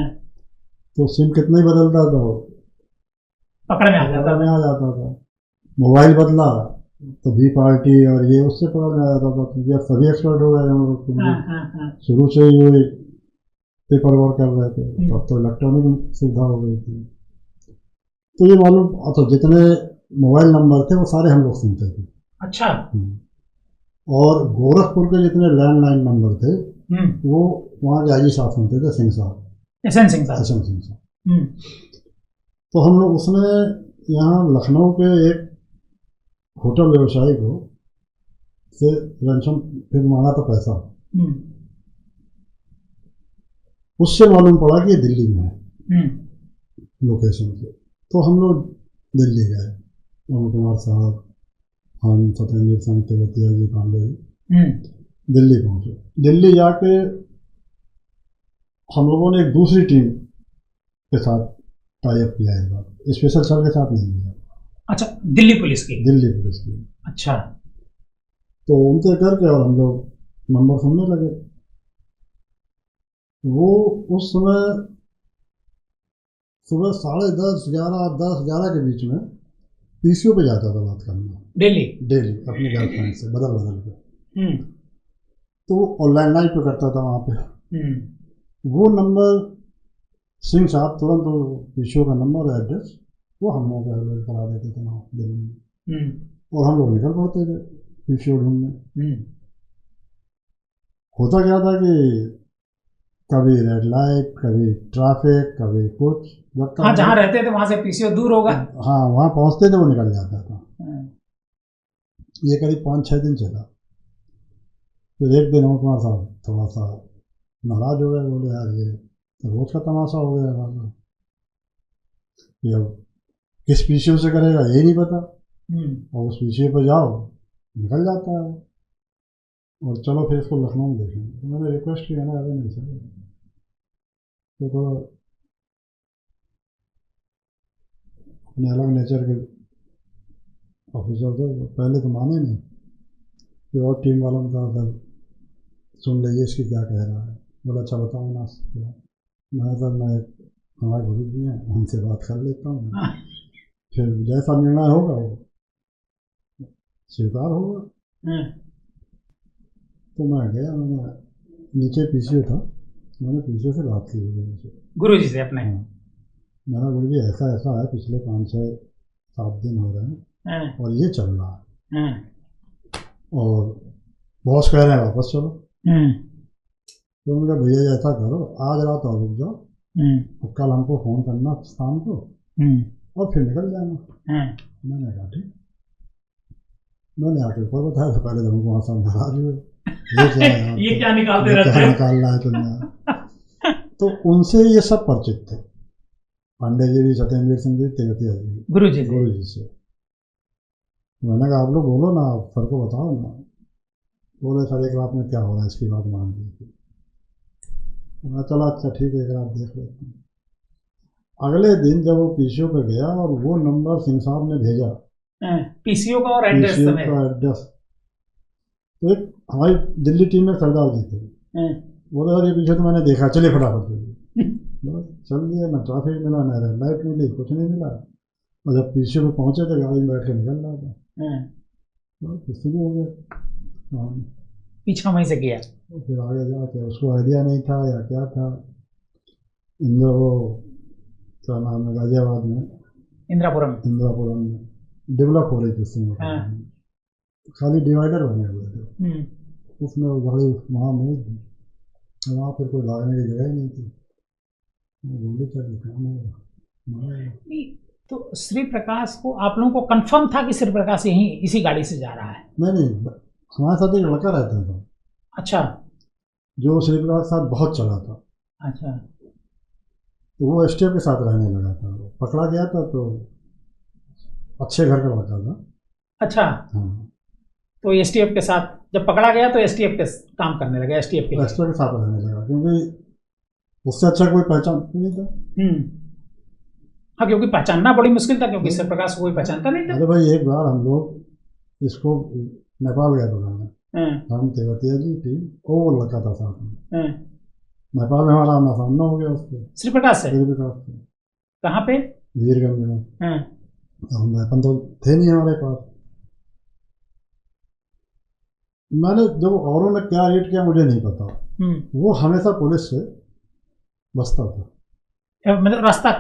तो सिम कितना ही बदलता था, पकड़ में आ जाता था। मोबाइल बदला तो बी पार्टी और ये उससे पकड़ में आ जाता था, क्योंकि अब सभी एक्सपर्ट हो गए। शुरू से ही वो पेपर वर्क कर रहे थे, तब तो इलेक्ट्रॉनिक सुविधा हो गई थी। तो ये मालूम, अच्छा, जितने मोबाइल नंबर थे वो सारे हम लोग सुनते थे। अच्छा। और गोरखपुर के जितने लैंडलाइन नंबर थे वो वहाँ के आईजी साहब सुनते थे, सिंह साहब, एसएन सिंह साहब। तो हम लोग उसने यहाँ लखनऊ के एक होटल व्यवसायी को से रैंसम फिर मांगा था पैसा। उससे मालूम पड़ा कि ये दिल्ली में है लोकेशन से। तो हम लोग दिल्ली गए, अरुण कुमार साहब, हम सत्येंद्र सिंह तेवतिया जी, पांडे जी, दिल्ली पहुंचे। दिल्ली जाके हम लोगों ने एक दूसरी टीम के साथ टाई अप किया है, स्पेशल सेल के साथ नहीं किया। अच्छा, दिल्ली पुलिस की? दिल्ली पुलिस की। अच्छा। तो उनसे करके और हम लोग नंबर सुनने लगे। वो उस समय सुबह 10:30, 10:11 के बीच में PCO पे जाता था बात करना। डेली अपनी गर्लफ्रेंड से बदल के। तो वो लैंडलाइन पे करता था वहाँ पे। वो नंबर सिंह साहब तुरंत PCO का नंबर और एड्रेस वो हम लोगों को अवेलेबल करा देते थे वहाँ दिल्ली में। और हम लोग निकल पड़ते थे PCO ढूंढने। होता क्या था कि कभी रेड लाइट, कभी ट्रैफिक, कभी कुछ। हाँ, जहाँ रहते थे वहां से PCO दूर होगा। हाँ, वहाँ पहुँचते थे वो निकल जाता था। ये करीब 5-6 दिन चला। फिर एक दिन अरुण कुमार साहब थोड़ा सा नाराज हो गए, बोले यार ये तो रोज का तमाशा हो गया। कि अब किस पीसीओ से करेगा ये नहीं पता, और उस पीसीओ पर जाओ निकल जाता है, और चलो फिर इसको लखनऊ में देखेंगे। तो मैंने रिक्वेस्ट किया ना, अरे नहीं सर, तो अपने अलग नेचर के ऑफिसर थे, पहले तो माने नहीं, फिर और टीम वालों ने कहा सर सुन लीजिए इसकी क्या कह रहा है। बोला अच्छा बताओ ना क्या। मैं सर मैं हमारे गुरु जी हैं उनसे बात कर लेता हूँ, फिर जैसा निर्णय होगा वो स्वीकार होगा। तो मैं गया, मैंने नीचे पीसीओ था, मैंने पीसीओ से बात की गुरु जी से अपने। मैंने गुरु जी ऐसा ऐसा है, पिछले 5-6-7 दिन हो रहे हैं और ये चल रहा है, और बॉस कह रहे हैं वापस चलो। तो उन्होंने कहा भैया ऐसा करो, आज रात और रुक जाओ, और कल हमको फ़ोन करना शाम को, और फिर निकल जाना। मैंने कहा ठीक। मैंने आके ऊपर बताया तो पहले तो हमको वहाँ सब नाराज हुए, ये क्या निकालते रहते हैं, निकाल रहा है तुमने। तो उनसे ये सब परिचित थे, पांडे जी भी, सत्येंद्र सिंह जी, तेवतिया जी, गुरु जी से। मैंने कहा आप लोग बोलो ना, सर को बताओ ना। बोले सर एक रात में क्या हो रहा है, इसकी बात मान ली। मैं चला अच्छा ठीक है, एक रात देख लेते हैं। अगले दिन जब वो पीसीओ पे गया और वो नंबर सिंह साहब ने भेजा, पीसीओ का और एड्रेस, पीसीओ का एड्रेस, तो एक हमारी दिल्ली टीम में सरदार जी थे, बोले यार ये पीछे तो मैंने देखा, चलिए फटाफट चल दिया। ना ट्रैफिक मिला, ना रेड लाइट मिली, कुछ नहीं मिला। और जब पीसीओ पे पहुंचे थे, गाड़ी में बैठ के निकल रहा था, तो शुरू हो गया पीछा वहीं से किया। तो फिर आगे जाके उसको आइडिया नहीं था या क्या था, इंद्र वो क्या नाम है गाजियाबाद में, इंद्रापुरम में डेवलप हो रही थी उस समय, खाली डिवाइडर बने हुए थे, उसमें वो गाड़ी वहाँ मूव थी, वहाँ फिर कोई भागने की जगह ही नहीं थी, गोली चली काम होगा। तो श्री प्रकाश को आप लोगों को कंफर्म था कि श्री प्रकाश यहीं इसी गाड़ी से जा रहा है? नहीं, हमारे साथ एक लड़का रहता था। अच्छा। जो श्री प्रकाश साथ बहुत चला था। अच्छा। तो वो एसटीएफ के साथ रहने लगा था, पकड़ा गया था तो अच्छे घर का लड़का था। अच्छा। हाँ। तो एसटीएफ के साथ जब पकड़ा गया तो एसटीएफ के काम करने लगा, एसटीएफ के साथ रहने लगा, क्योंकि उससे अच्छा कोई पहचान नहीं था। हाँ, क्योंकि पहचानना बड़ी मुश्किल था, क्योंकि श्री प्रकाश को कोई पहचानता नहीं था। अरे भाई एक बार हम लोग इसको नेपाल गए बुलाने, हम तेवतिया जी टीम, वो लड़का था साथ में, नेपाल में हमारा आमना सामना हो गया उससे, श्री प्रकाश से। कहाँ पे? वीरगंज में। हम अपन तो थे नहीं हमारे पास। मैंने जब औरों ने क्या रेट किया मुझे नहीं पता, वो हमेशा पुलिस से बचता था, मतलब रास्ता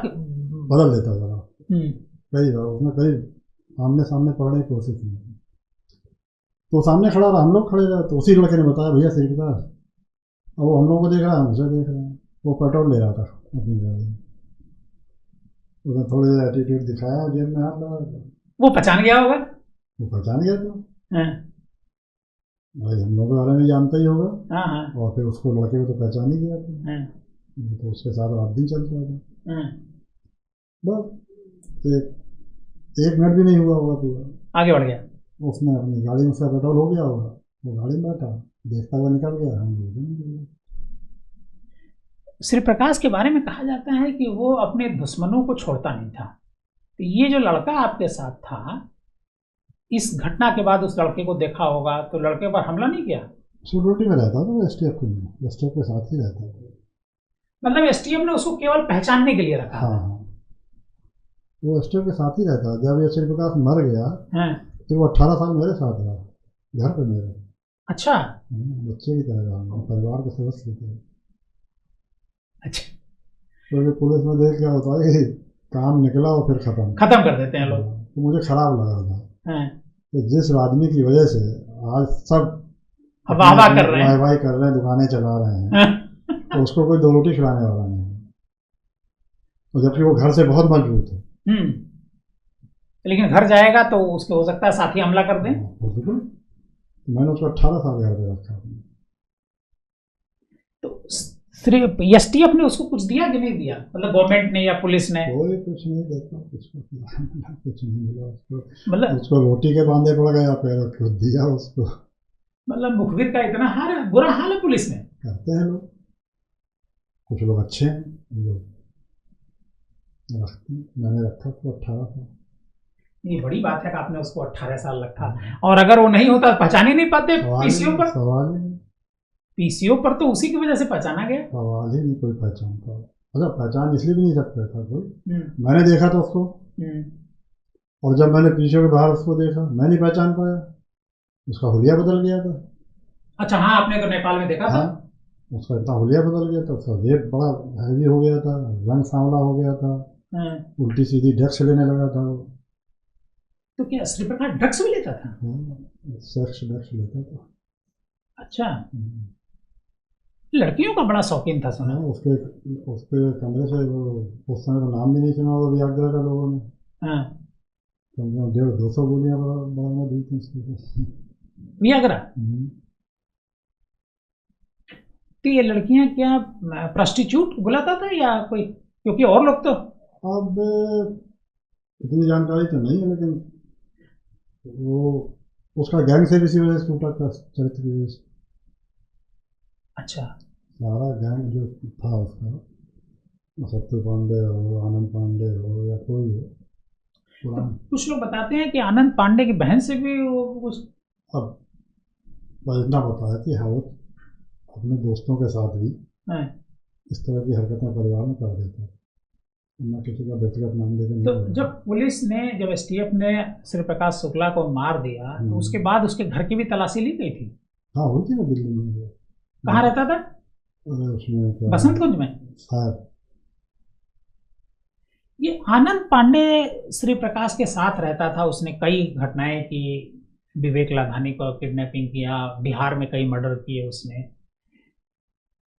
बदल देता था कई बार, उसने कई आमने सामने पड़ने की कोशिश की, तो सामने खड़ा रहा, हम लोग खड़े रहे, तो उसी लड़के ने बताया भैया श्री प्रकाश, और वो हम लोग को देख रहा है, हम उसे देख रहे हैं, वो पेट्रोल ले रहा था अपनी गाड़ी में, उसने थोड़ी देर एटीट्यूड दिखाया, जेब में हाथ लगा, वो पहचान गया होगा। वो पहचान गया था भाई, हम लोग के बारे में जानता ही होगा, और फिर उसको लड़के को तो पहचान ही गया था, तो उसके साथ रात दिन चलता था, बस एक मिनट भी नहीं हुआ होगा पूरा, आगे बढ़ गया। उसने अपनी गाड़ी में उसका पेट्रोल हो गया होगा, वो गाड़ी में बैठा देखता हुआ निकल गया, हम लोग निकल गए। श्री प्रकाश के बारे में कहा जाता है कि वो अपने दुश्मनों को छोड़ता नहीं था, तो ये जो लड़का आपके साथ था, इस घटना के बाद उस लड़के को देखा होगा, तो लड़के पर हमला नहीं किया? सिक्योरिटी में रहता था, एसटीएफ के साथ ही रहता था, मतलब एसटीएफ ने उसको केवल पहचानने के लिए रखा? हाँ, वो एसटीएफ के साथ ही रहता। जब ये श्री प्रकाश मर गया तो वो 18 साल मेरे साथ रहा, घर पे मेरे। अच्छा। बच्चे की तरह रहा, परिवार के सदस्य थे। अच्छा। तो पुलिस में देख क्या होता है कि काम निकला और फिर खत्म कर देते हैं लोग, तो मुझे खराब लगा था कि जिस आदमी की वजह से आज सब वाह कर रहे हैं, दुकानें चला रहे हैं, तो उसको कोई 2 रोटी खिलाने वाला नहीं है, तो जबकि वो घर से बहुत मजबूत है। लेकिन घर जाएगा तो उसको हो सकता है साथी हमला कर दें। मैंने उसको 18 साल घर पे रखा। तो सिर्फ एसटीएफ ने उसको कुछ दिया कि नहीं दिया, मतलब गवर्नमेंट ने या पुलिस ने? कोई कुछ नहीं देता, कुछ नहीं मिला उसको, मतलब उसको रोटी के बांधे पड़ गया, फिर कुछ दिया उसको। मतलब मुखबिर का इतना बुरा हाल है पुलिस में। करते हैं लोग, कुछ लोग अच्छे हैं, लोग रखते हैं। मैंने रखा तो 18 साल। ये बड़ी बात है कि आपने उसको 18 साल रखा, और अगर वो नहीं होता पहचान ही नहीं पाते पीसीओ पर। सवाल ही नहीं, पीसीओ पर तो उसी की वजह से पहचाना गया। सवाल ही नहीं कोई पहचान था। अच्छा, पहचान इसलिए भी नहीं सकता था कोई, मैंने देखा था उसको, और जब मैंने पीसीओ के बाहर उसको देखा मैं नहीं पहचान पाया, उसका हुलिया बदल गया था। अच्छा हाँ, आपने तो नेपाल में देखा था। उसका इतना हुलिया बदल गया था, उसका वेट बड़ा हैवी हो गया था, रंग सांवला हो गया था, उल्टी सीधी ड्रग्स लेने लगा था वो। तो क्या श्री प्रकाश ड्रग्स भी लेता था? सेक्स ड्रग्स लेता था। अच्छा, लड़कियों का बड़ा शौकीन था सुना। उसके कमरे से वो उस समय का नाम भी नहीं सुना वो व्याग्रा का लोगों ने। हाँ, 150-200 गोलियां बढ़ाना दी थी उसको व्याग्रा। तो ये लड़कियां क्या प्रोस्टिट्यूट बुलाता था या कोई, क्योंकि और लोग तो अब इतनी जानकारी तो नहीं है, लेकिन वो उसका गैंग से भी इसी वजह से टूटा था, चरित्र की वजह से। अच्छा, सारा गैंग जो था उसका, सत्तू पांडे हो, आनंद पांडे हो, या कोई हो, तो कुछ लोग बताते हैं कि आनंद पांडे की बहन से भी वो कुछ। अब बस इतना पता है कि हाँ वो अपने दोस्तों के साथ भी इस तरह की हरकतें परिवार में कर देता है, न किसी का व्यक्तिगत नाम लेकर। तो जब पुलिस ने, जब एसटीएफ ने श्री प्रकाश शुक्ला को मार दिया, तो उसके बाद उसके घर की भी तलाशी ली गई थी। हाँ, होती है दिल्ली में। कहाँ रहता था? उसमें बसंत कुंज में शायद। ये आनंद पांडे श्री प्रकाश के साथ रहता था, उसने कई घटनाएं की, विवेक लाधानी को किडनैपिंग किया, बिहार में कई मर्डर किए उसने,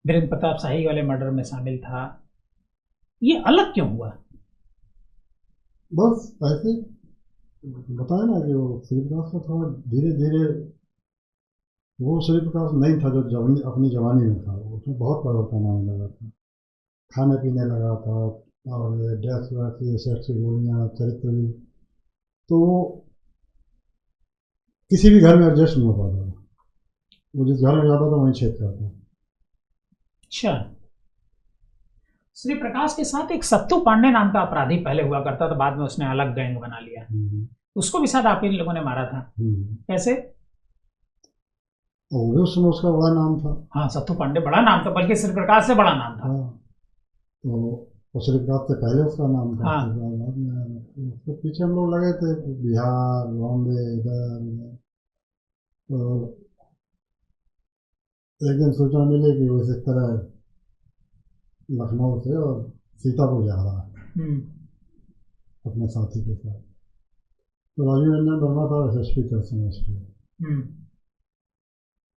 वीरेंद्र प्रताप शाही वाले मर्डर में शामिल था। ये अलग क्यों हुआ? बस ऐसे बताया ना कि वो श्री प्रकाश का थोड़ा धीरे धीरे, वो श्री प्रकाश नहीं था जो अपनी जवानी में था, उसमें बहुत परिवर्तन आने लगा था, खाने पीने लगा था, और ये ड्रग्स वैक्स, ये सेक्स की गोलियाँ, चरित्र भी, तो किसी भी घर में एडजस्ट नहीं हो पाता था, वो जिस घर में जाता था वहीं छेद करता। अच्छा, श्री प्रकाश के साथ एक सत्तू पांडे नाम का अपराधी पहले हुआ करता था, बाद में उसने अलग गैंग बना लिया। उसको भी शायद आप इन लोगों ने मारा था। कैसे? उस समय उसका बड़ा नाम था। हाँ, सत्तू पांडे बड़ा नाम था, बल्कि श्री प्रकाश से बड़ा नाम था। तो श्री प्रकाश से पहले उसका नाम था। उसके पीछे हम लोग लगे थे, बिहार, बॉम्बे, इधर। तो एक दिन सूचना मिली कि वो इस तरह लखनऊ से और सीतापुर जा रहा है अपने साथी के साथ। तो राजीव रंजन वर्मा था एसएसपी चर्चा में।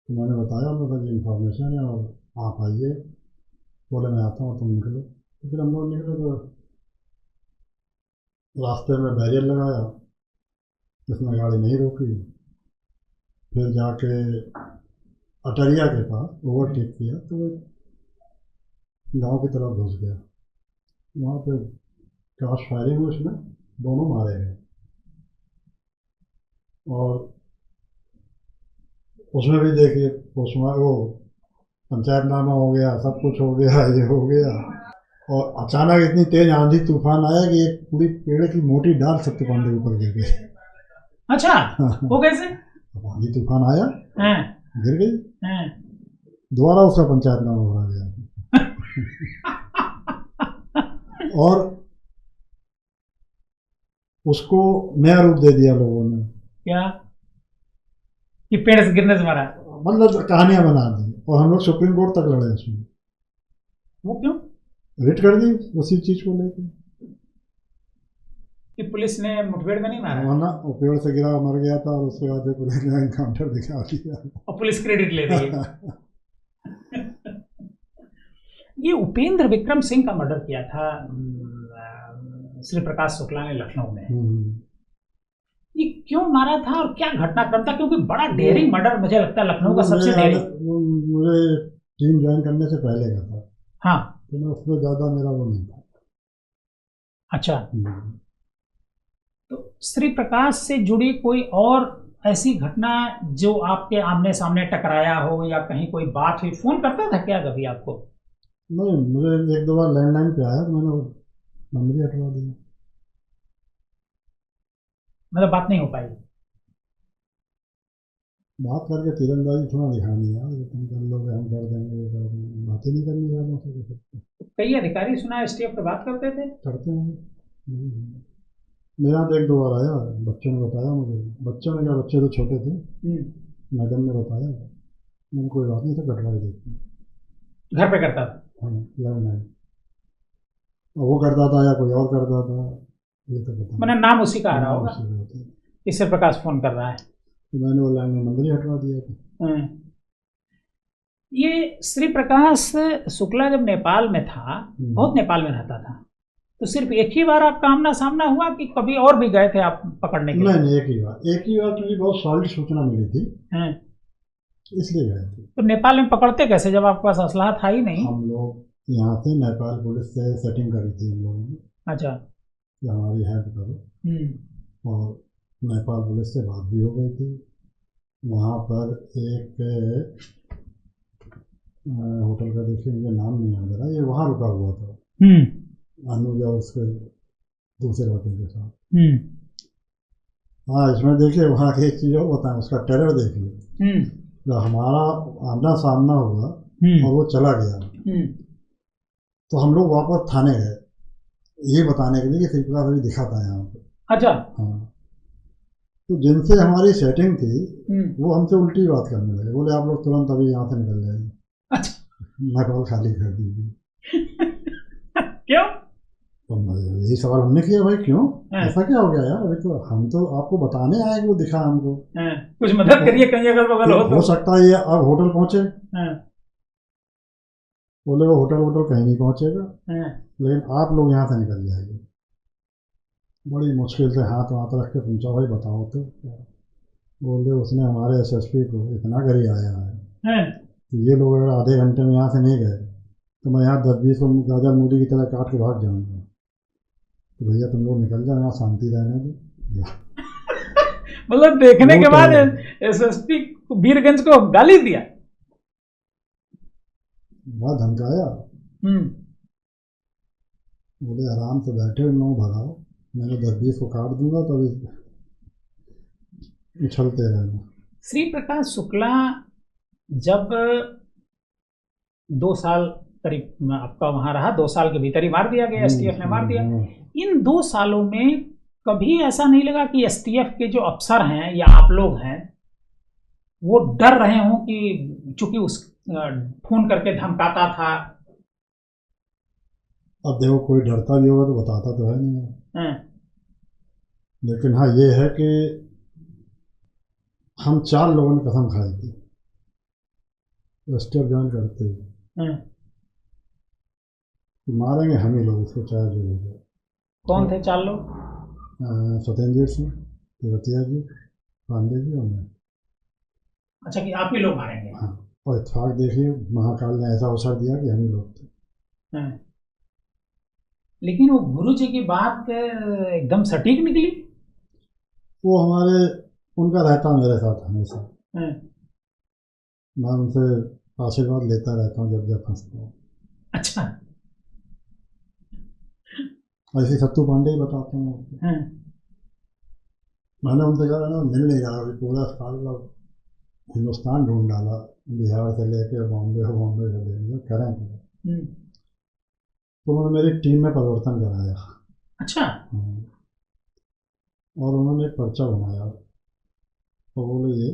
तो मैंने बताया मतलब ये इन्फॉर्मेशन है और आप आइए। बोले मैं आता हूँ, तुम निकलो। तो फिर हम लोग निकले, तो रास्ते में बैरियर लगाया, इसने गाड़ी नहीं रोकी, फिर जाके अटरिया के पास ओवरटेक किया, तो गांव की तरफ घुस गया। वहाँ पे क्रॉस फायरिंग हुई, उसमें दोनों मारे गए, और उसमें भी देखिए पोस्टमार्टम, वो पंचायतनामा हो गया, सब कुछ हो गया, ये हो गया, और अचानक इतनी तेज आंधी तूफान आया कि एक पूरी पेड़ की मोटी डाल सत्तू पांडे के ऊपर गिर गई। अच्छा, वो कैसे? आंधी तूफान आया, गिर गई, दोबारा उसका पंचायतनामा भरा गया। और उसको नया रूप दे दिया लोगों ने। क्या? कि पेड़ से गिरने से मारा? मतलब कहानियां बना दी, और हम लोग सुप्रीम कोर्ट तक लड़े उसमें। वो क्यों? रिट कर दी उसी चीज को लेकर कि पुलिस ने मुठभेड़ में नहीं मारा। ना, वो पेड़ से गिरा, मर गया था, और उसके बाद पुलिस ने एनकाउंटर दिखा दिया और पुलिस क्रेडिट ले रही है। ये उपेंद्र विक्रम सिंह का मर्डर किया था श्री प्रकाश शुक्ला ने लखनऊ में। ये क्यों मारा था और क्या घटनाक्रम था? क्योंकि बड़ा डेयरिंग मर्डर मुझे लगता है लखनऊ का सबसे डेयरिंग। मुझे टीम ज्वाइन करने से पहले का था। हाँ, तो मैं उसमें ज़्यादा मेरा वो नहीं था। अच्छा। तो श्री प्रकाश से जुड़ी कोई और ऐसी घटना जो आपके आमने सामने टकराया हो या कहीं कोई बात हुई, फोन करता था क्या कभी आपको? नहीं, मुझे एक दो बार लैंडलाइन पे आया तो मैंने नंबर ही हटवा दिया। मतलब बात नहीं हो पाई? बात करके तीरंदाजी थोड़ा दिखानी है यार, तुम कर लोगे हम कर देंगे, ये कर देंगे, बातें नहीं करनी यार मुझसे। कई अधिकारी सुना एसटीएफ पे बात करते थे। करते हैं। मेरा तो एक दो बार आया, बच्चों ने बताया मुझे। बच्चों ने क्या, बच्चे तो छोटे थे, मैडम ने बताया। मैंने कोई बात नहीं, तो कटवाई देती। घर पे करता था? हाँ, लैंडलाइन। और वो करता था या कोई और करता था, ये तो पता मैंने नाम उसी का आ रहा नहीं। होगा उसी बात है। कि श्री प्रकाश फोन कर रहा है। तो मैंने वो लैंडलाइन नंबर ही हटवा दिया था। ये श्री प्रकाश शुक्ला जब नेपाल में था, बहुत नेपाल में रहता था, तो सिर्फ एक ही बार आपका आमना सामना हुआ कि कभी और भी गए थे आप पकड़ने के लिए? नहीं, एक ही बार क्योंकि बहुत सॉलिड सूचना मिली थी, इसलिए गए थे। तो नेपाल में पकड़ते कैसे जब आपके पास असलहा था ही नहीं? हम लोग यहाँ से नेपाल पुलिस से सेटिंग करी थी हम लोगों ने। अच्छा। कि हमारी हेल्प करो, और नेपाल पुलिस से बात भी हो गई थी। वहाँ पर एक होटल का, देखिए मुझे नाम नहीं याद आ रहा, ये वहाँ रुका हुआ था अनुज और उसके दूसरे होटल के साथ। हाँ, इसमें देखिए वहाँ की एक चीज़ और बताएं, उसका टेरर देखिए। जब हमारा आमना सामना हुआ और वो चला गया, तो हम लोग वापस थाने गए ये बताने के लिए कि श्री प्रकाश अभी दिखा था यहाँ पे। अच्छा। हाँ, तो जिनसे हमारी सेटिंग थी वो हमसे उल्टी बात करने लगे, बोले आप लोग तुरंत अभी यहाँ से निकल जाइए। अच्छा। नेपाल खाली कर दीजिए। क्यों? तो यही सवाल हमने किया, भाई क्यों, ऐसा क्या हो गया यार, अभी तो हम तो आपको बताने आए कि वो दिखा हमको, कुछ मदद करिए कहीं अगल बगल हो तो। हो सकता है ये अब होटल पहुंचे। बोले वो होटल कहीं नहीं पहुंचेगा, लेकिन आप लोग यहाँ से निकल जाएंगे। बड़ी मुश्किल से हाथ रख के पूछा, भाई बताओ तो। बोले उसने हमारे एसएसपी को इतना करी आया है कि ये लोग अगर आधे घंटे में यहाँ से नहीं गए तो मैं यहाँ 10-20 को गाजर मूली की तरह काट के भाग जाऊंगा। तो भैया तुम लोग निकल जाओ, यहाँ शांति रहने दो। मतलब देखने के बाद एसएसपी वीरगंज को गाली दिया, बहुत धमकाया। बोले आराम से बैठे नो भगाओ, मैंने 10-20 को काट दूंगा तो अभी उछलते रहना। श्री प्रकाश शुक्ला जब 2 साल करीब आपका वहां रहा, 2 साल के भीतर ही मार दिया गया, एसटीएफ ने मार दिया। इन 2 सालों में कभी ऐसा नहीं लगा कि एसटीएफ के जो अफसर हैं या आप लोग हैं वो डर रहे हों कि चूंकि उस फोन करके धमकाता था? अब देखो, कोई डरता भी होगा तो बताता तो है नहीं, लेकिन हाँ ये है कि हम 4 लोगों ने कसम खाई थी एसटीएफ ज्वाइन करते हुए, मारेंगे हम ही लोग इसको, चाहे जो हो जाए। कौन थे 4 लोग? सत्येंद्र सिंह, तिवतिया जी, पांडे जी और मैं। अच्छा, कि आप ही लोग मारेंगे? हाँ, और इत्तेफाक देखिए महाकाल ने ऐसा अवसर दिया कि हम ही लोग थे। लेकिन वो गुरु जी की बात एकदम सटीक निकली। वो हमारे, उनका रहता मेरे साथ हमेशा, मैं उनसे आशीर्वाद लेता रहता हूँ जब फंसता हूँ। अच्छा। ऐसे सत्तू पांडे ही बताता हूँ। मैंने उनसे कहा ना, मिल नहीं रहा, अभी पूरा साल हिंदुस्तान ढूंढ डाला, बिहार से लेके बॉम्बे से लेके, करें तो उन्होंने मेरी टीम में परिवर्तन कराया। अच्छा। और उन्होंने एक पर्चा बनाया तो बोले ये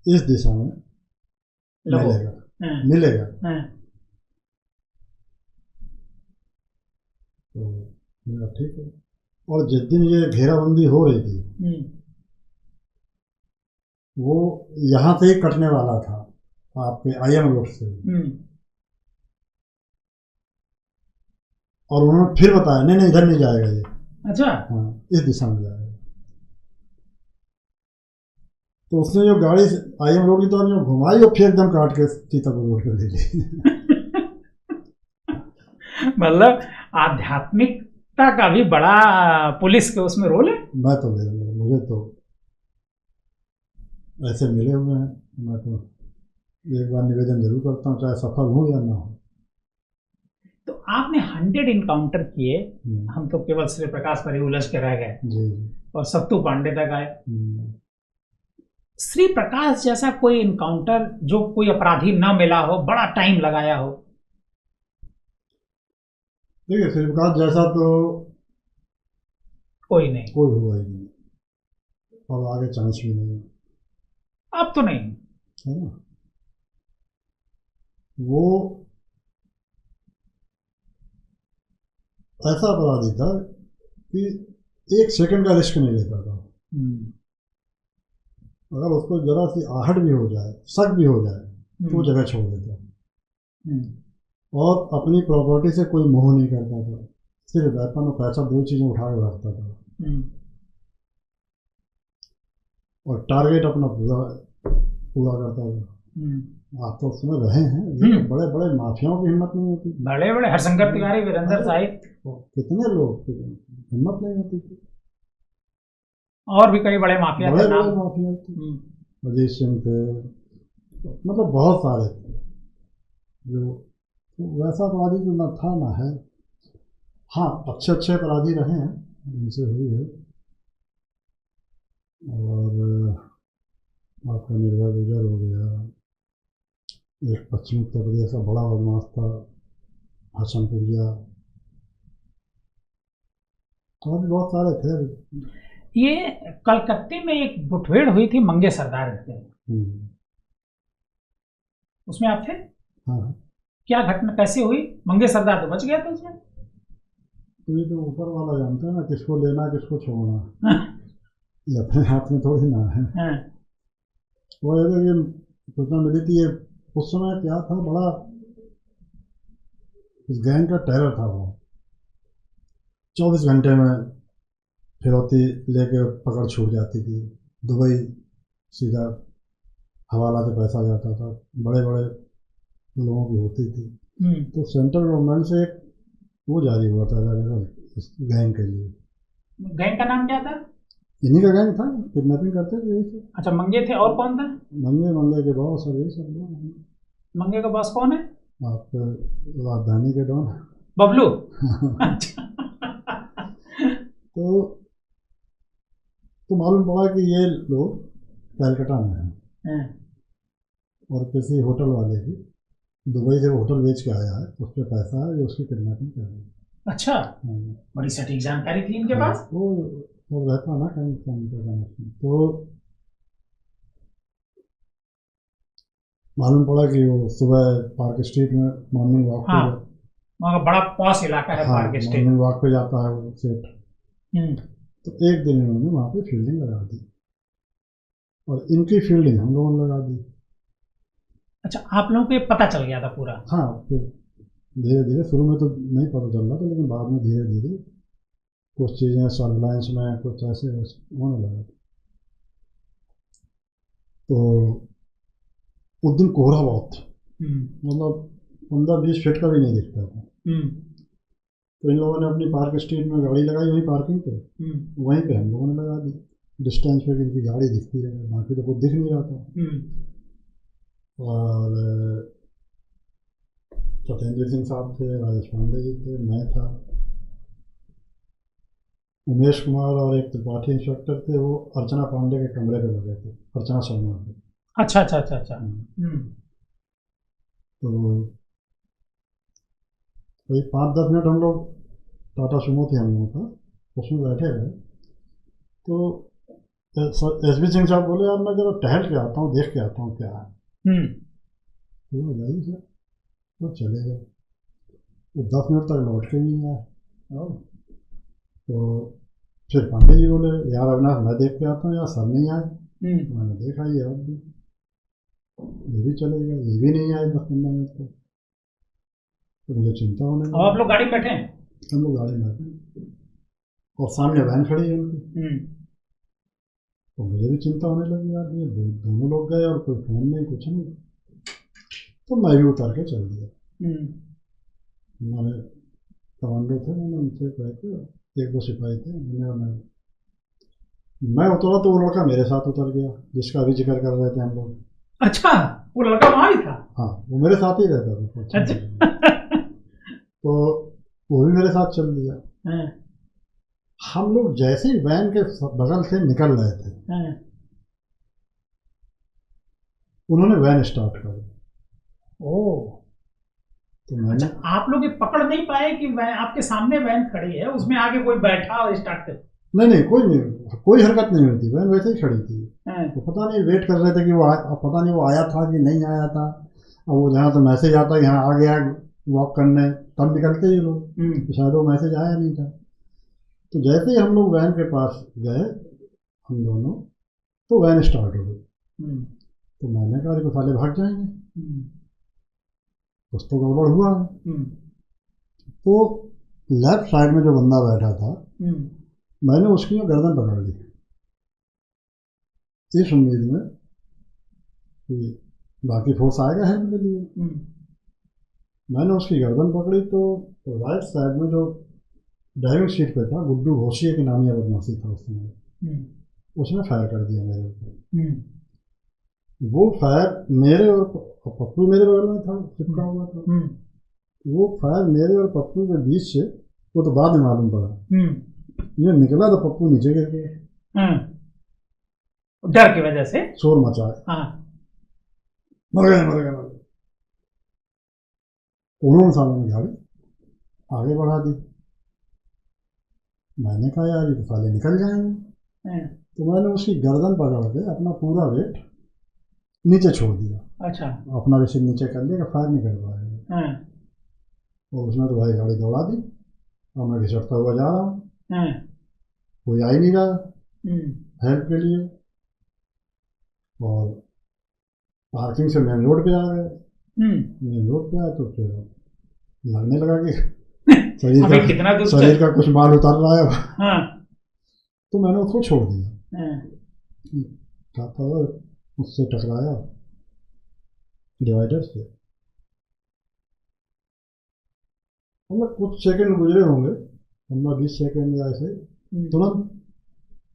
इस दिशा में मिलेगा। तो मेरा ठीक है। और जिस दिन ये घेराबंदी हो रही थी वो यहाँ से ही कटने वाला था, आपके आईएम रोड से, और उन्होंने फिर बताया नहीं इधर नहीं जाएगा ये। अच्छा। हाँ, इस दिशा में जाएगा। तो उसने जो गाड़ी आईएम रोड की तरफ जो घुमाई और फिर एकदम काट के सीतापुर रोड पे ले ली। मतलब आध्यात्मिकता का भी बड़ा पुलिस के उसमें रोल है। मैं तो मुझे तो ऐसे मिले हुए हैं, मैं तो एक बार निवेदन जरूर करता हूँ, चाहे सफल हूँ या ना हो। तो आपने 100 इनकाउंटर किए, हम तो केवल श्री प्रकाश पर ही उलझ के रह गए जी। और सत्तू पांडे तक आए। श्री प्रकाश जैसा कोई इनकाउंटर जो कोई अपराधी न मिला हो, बड़ा टाइम लगाया हो? देखिए, श्री प्रकाश जैसा तो कोई नहीं, कोई हुआ ही नहीं, और आगे चांस भी नहीं अब तो नहीं है ना। वो ऐसा अपराधी था कि एक सेकंड का रिस्क नहीं लेता था। अगर उसको जरा सी आहट भी हो जाए, शक भी हो जाए, तो वो जगह छोड़ देता। और अपनी प्रॉपर्टी से कोई मोह नहीं करता था, सिर्फ वेपन और पैसा, दो चीजें उठा के रखता था। और टारगेट अपना पूरा करता था। आप तो उसमें रहे हैं, ये बड़े बड़े माफियाओं की हिम्मत नहीं होती। बड़े बड़े हरशंकर तिवारी, वीरेंद्र साहिब, कितने लोग, हिम्मत नहीं होती थी। और भी कई बड़े माफिया थे, बड़े माफिया थे, अजीत सिंह थे, मतलब बहुत सारे थे जो, तो वैसा अपराधी जो न था ना है। हाँ, अच्छे अच्छे अपराधी रहे हैं, उनसे हुई है। और आपका निर्भय गुजर हो गया, एक पश्चिम उत्तर प्रदेश का बड़ा बदमाश था हसनपुरिया, और भी बहुत सारे थे। ये कलकत्ते में एक मुठभेड़ हुई थी मंगे सरदार थे, उसमें आप थे? हाँ। क्या घटना कैसे हुई? मंगे सरदार तो बच गया था उसमें। तो ये तो ऊपर वाला जानता है ना, किसको लेना किसको छोड़ना। ये अपने हाथ में थोड़ी ना है। वो ये सूचना मिली थी, ये उस समय क्या था, बड़ा इस गैंग का टेरर था। वो 24 घंटे में फिरौती लेके पकड़ छूट जाती थी। दुबई सीधा हवाला से पैसा जाता था, बड़े बड़े लोगों की होती थी। तो सेंट्रल गवर्नमेंट से एक वो जारी हुआ था इस गैंग के लिए। गैंग का नाम क्या था? इन्हीं का गैंग था, किडनैपिंग करते थे यही। अच्छा, मंगे थे, और कौन था? मंगे के बॉस और यही सब। मंगे का बॉस कौन है? आपके राजधानी के डॉन बबलू। तो मालूम पड़ा कि ये लोग कलकत्ता में हैं, और किसी होटल वाले की दुबई से होटल बेच के आया है, उस पर पैसा है, जो उसकी किडनैपिंग कर रही है। अच्छा, बड़ी सटीक जानकारी थी इनके पास। वो रहता ना कहीं कनेक्शन। तो मालूम पड़ा कि वो सुबह पार्क स्ट्रीट में मॉर्निंग वॉक पे, वहाँ का बड़ा पॉश इलाका है पार्क स्ट्रीट, मॉर्निंग वॉक पे जाता है वो सेठ। तो एक दिन इन्होंने वहाँ पे फील्डिंग लगा दी, और इनकी फील्डिंग हम लोगों ने लगा दी। अच्छा, आप लोगों को ये पता चल गया था पूरा? हाँ, फिर धीरे धीरे, शुरू में तो नहीं पता चल रहा था, लेकिन बाद में धीरे धीरे कुछ चीज़ें सर्विलांस में कुछ ऐसे होने लगा। तो उस दिन कोहरा बहुत था, मतलब 15-20 फीट का भी नहीं दिखता था। तो इन लोगों ने अपनी पार्क स्ट्रीट में गाड़ी लगाई, वहीं पार्किंग पे, वहीं पे हम लोगों ने लगा दी, डिस्टेंस पे इनकी गाड़ी दिखती रहे, बाकी तो कुछ दिख नहीं रहा था। और सत्येंद्र सिंह साहब थे, राजेश पांडे जी थे, मैं था, उमेश कुमार और एक त्रिपाठी इंस्पेक्टर थे, वो अर्चना पांडे के कमरे पे लगे थे, अर्चना शर्मा थे। अच्छा अच्छा अच्छा अच्छा। तो वही 5-10 मिनट हम लोग, टाटा सुमो थी हम लोगों का, उसमें बैठे रहे। तो एसबी सिंह साहब बोले, यार मैं जरा टहल के आता हूँ, देख के आता हूँ क्या है। तो जाइए सर, तो चले गए। वो 10 मिनट तक लौट के नहीं आया। तो फिर पांडे जी बोले, यार अविनाश मैं देख के आता हूँ, यार सर नहीं आए। मैंने देखा ये अब भी, ये भी चले गए, ये भी नहीं आए 10-15 मिनट तक। तो मुझे चिंता होने लगी। आप लोग गाड़ी में बैठे हैं? हम लोग गाड़ी में बैठे, और सामने वैन खड़ी है उनकी। तो मुझे भी चिंता होने लगी, यार ये दोनों लोग गए और कोई फोन नहीं, कुछ नहीं। तो मैं भी उतर के चल दिया। मैंने कमांडो थे, मैंने उनसे कहा कि 1-2 सिपाही थे, मैं उतरा तो वो लड़का मेरे साथ उतर गया जिसका अभी जिक्र कर रहे थे हम लोग। अच्छा, वो लड़का वहां ही था? हाँ, वो मेरे साथ ही रहता था। अच्छा। तो वो भी मेरे साथ चल दिया। हम लोग जैसे ही वैन के बगल से निकल रहे थे, उन्होंने वैन स्टार्ट कर दी। तो मैंने, अच्छा, आप लोग ये पकड़ नहीं पाए कि वैन आपके सामने वैन खड़ी है, उसमें आगे कोई बैठा और स्टार्ट कर? नहीं, कोई हरकत नहीं हुई थी, वैन वैसे ही खड़ी थी। तो पता नहीं वेट कर रहे थे कि पता नहीं वो आया था कि नहीं आया था। अब वो जहाँ तो मैसेज आता है यहाँ आ गया वॉक करने, तब निकलते ही लोग, तो शायद वो मैसेज आया नहीं था। तो जैसे ही हम लोग वैन के पास गए हम दोनों, तो वैन स्टार्ट हो गई। तो मैंने कहा तो साले भाग जाएंगे, कुछ तो गड़बड़ हुआ है। तो लेफ्ट साइड में जो बंदा बैठा था, मैंने उसकी गर्दन पकड़ ली इस उम्मीद में कि बाकी फोर्स आएगा हेल्प के लिए। मैंने उसकी गर्दन पकड़ी तो राइट साइड में जो ड्राइविंग सीट पे था, गुड्डू घोषिया की नामी बदमाशी था उस समय, उसने फायर कर दिया मेरे ऊपर। वो फायर मेरे और पप्पू मेरे बगल में था, चिपका हुआ था। वो फायर मेरे और पप्पू के बीच से, वो तो बाद में मालूम पड़ा, ये निकला तो पप्पू नीचे गिर गया डर की वजह से, शोर मचा। मर गए। उन्होंने सालों में गाड़ी आगे बढ़ा दी। मैंने कहा यार ये तो साले निकल जाएंगे, तो मैंने उसकी गर्दन पकड़ के अपना पूरा वेट नीचे छोड़ दिया। अच्छा, अपना वैसे नीचे कर लिया, फायर नहीं कर पाएगा। और उसने तो भाई गाड़ी दौड़ा दी और मैं घिसटता हुआ जा रहा हूँ, कोई आ ही नहीं रहा हेल्प के लिए। और पार्किंग से मेन रोड पे आ गए। मेन रोड पे आए तो फिर लगने लगा कि शरीर का कुछ माल उतर रहा है। तो मैंने उसको छोड़ दिया, उससे टकराया डिवाइडर से। मतलब कुछ सेकंड गुजरे होंगे, 15-20 सेकंड या ऐसे, तुरंत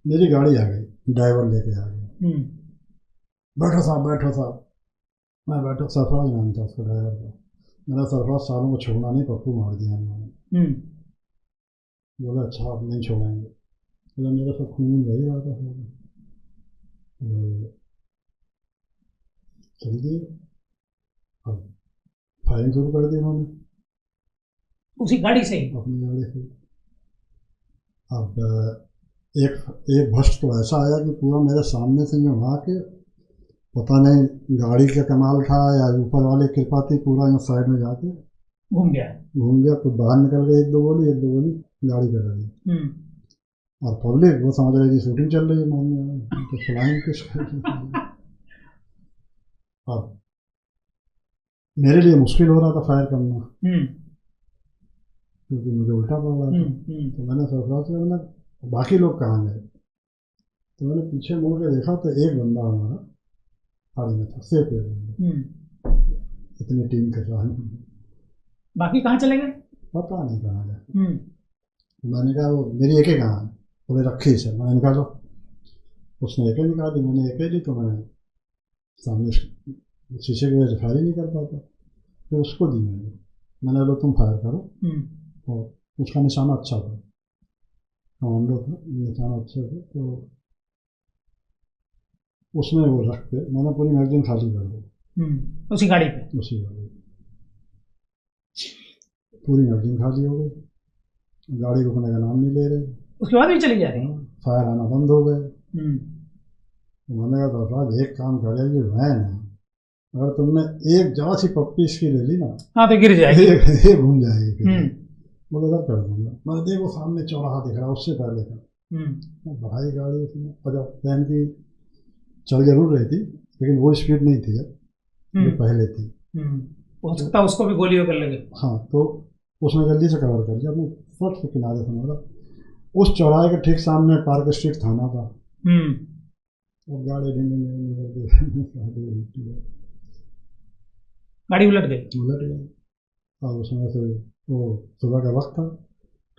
मेरी गाड़ी आ गई, ड्राइवर लेके आ गया। बैठो साहब। मैं बैठा, सरफराज नाम था उसका ड्राइवर का। मेरा सरफराज सालों को छोड़ना नहीं, पप्पू मार दिया उन्होंने। बोला अच्छा आप नहीं छोड़ेंगे, तो मेरा सब खून रही रहा था। चल दिए, अब फायरिंग शुरू कर दी उन्होंने उसी गाड़ी से, अपनी गाड़ी से। अब एक भ्रष्ट तो ऐसा आया कि पूरा मेरे सामने से जो आके, पता नहीं गाड़ी का कमाल था या ऊपर वाले कृपा थी, पूरा यहाँ साइड में जाके घूम गया। तो बाहर निकल गए, एक दो गोली गाड़ी पे लगी। और पब्लिक वो समझ रही थी शूटिंग चल रही है मामले में, तो फ्लाइंग किस। अब मेरे लिए मुश्किल हो रहा था फायर करना, क्योंकि मुझे उल्टा पड़ रहा था। तो मैंने सरफराज से बोला बाकी लोग कहाँ गए, तो मैंने पीछे मुड़ के देखा तो एक बंदा हमारा गाड़ी में था, सिर्फ एक बंदा, इतनी टीम के साथ। बाकी कहाँ चले गए पता नहीं कहाँ गए। मैंने कहा वो मेरी एके कहाँ है, बोले रखी से। मैंने निकालो, उसने एके निकाल दी, मैंने एके दी, तो मैं सामने शीशे की वजह से फायर नहीं कर पाता, फिर उसको दी मैंने बोला तुम फायर करो। और उसका निशाना अच्छा था, कमांडो था, निशाना अच्छा था। तो उसमें वो रख के मैंने पूरी मैगजीन खाली कर दी उसी गाड़ी पूरी मैगजीन खाली हो गई, गाड़ी रुकने का नाम नहीं ले रहे। उसके बाद भी चली जा रही, फायर आना बंद हो गए। मैंने कहा तो एक काम करेगी, वैन है, अगर तुमने एक जरा सी पप्पी इसकी ले ली ना, हाँ तो गिर जाएगी, घूम जाएगी। बोले इधर कर दूंगा। मैं देखो सामने चौराहा दिख रहा, उससे पहले का बढ़ाई गाड़ी उसने, वैन की चल जरूर रही थी लेकिन वो स्पीड नहीं थी जो पहले थी। हो सकता उसको भी गोलियों कर लगे। हाँ, तो उसने जल्दी से कवर कर लिया, अपने फट के किनारे से मारा। उस चौराहे के ठीक सामने पार्क स्ट्रीट थाना था। और गाड़ी गाड़ी उलट गई और उसमें से वो सुबह का वक्त था,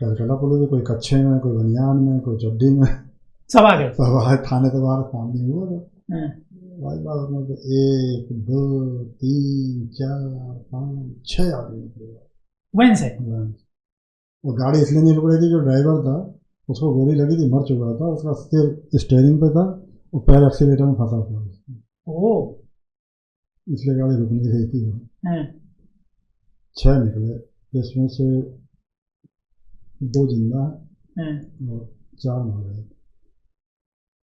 कलकला पुलिस, कोई कच्छे में, कोई बनियान में, कोई चड्डी में, सब आ गए। सब आए थाने से बाहर, सामने हुआ भाई बात में, 1 2 3 4 5 6 आदमी निकले वहीं से। वो गाड़ी इसलिए नहीं रुक रही थी, जो ड्राइवर था उसको गोली लगी थी, मर चुका था, उसका सिर स्टेयरिंग पे था और पैर एक्सीलेटर में फंसा था, इसलिए गाड़ी रुक नहीं रही थी। 6 निकले, जिसमें से 2 जिंदा है और 4 मर गए।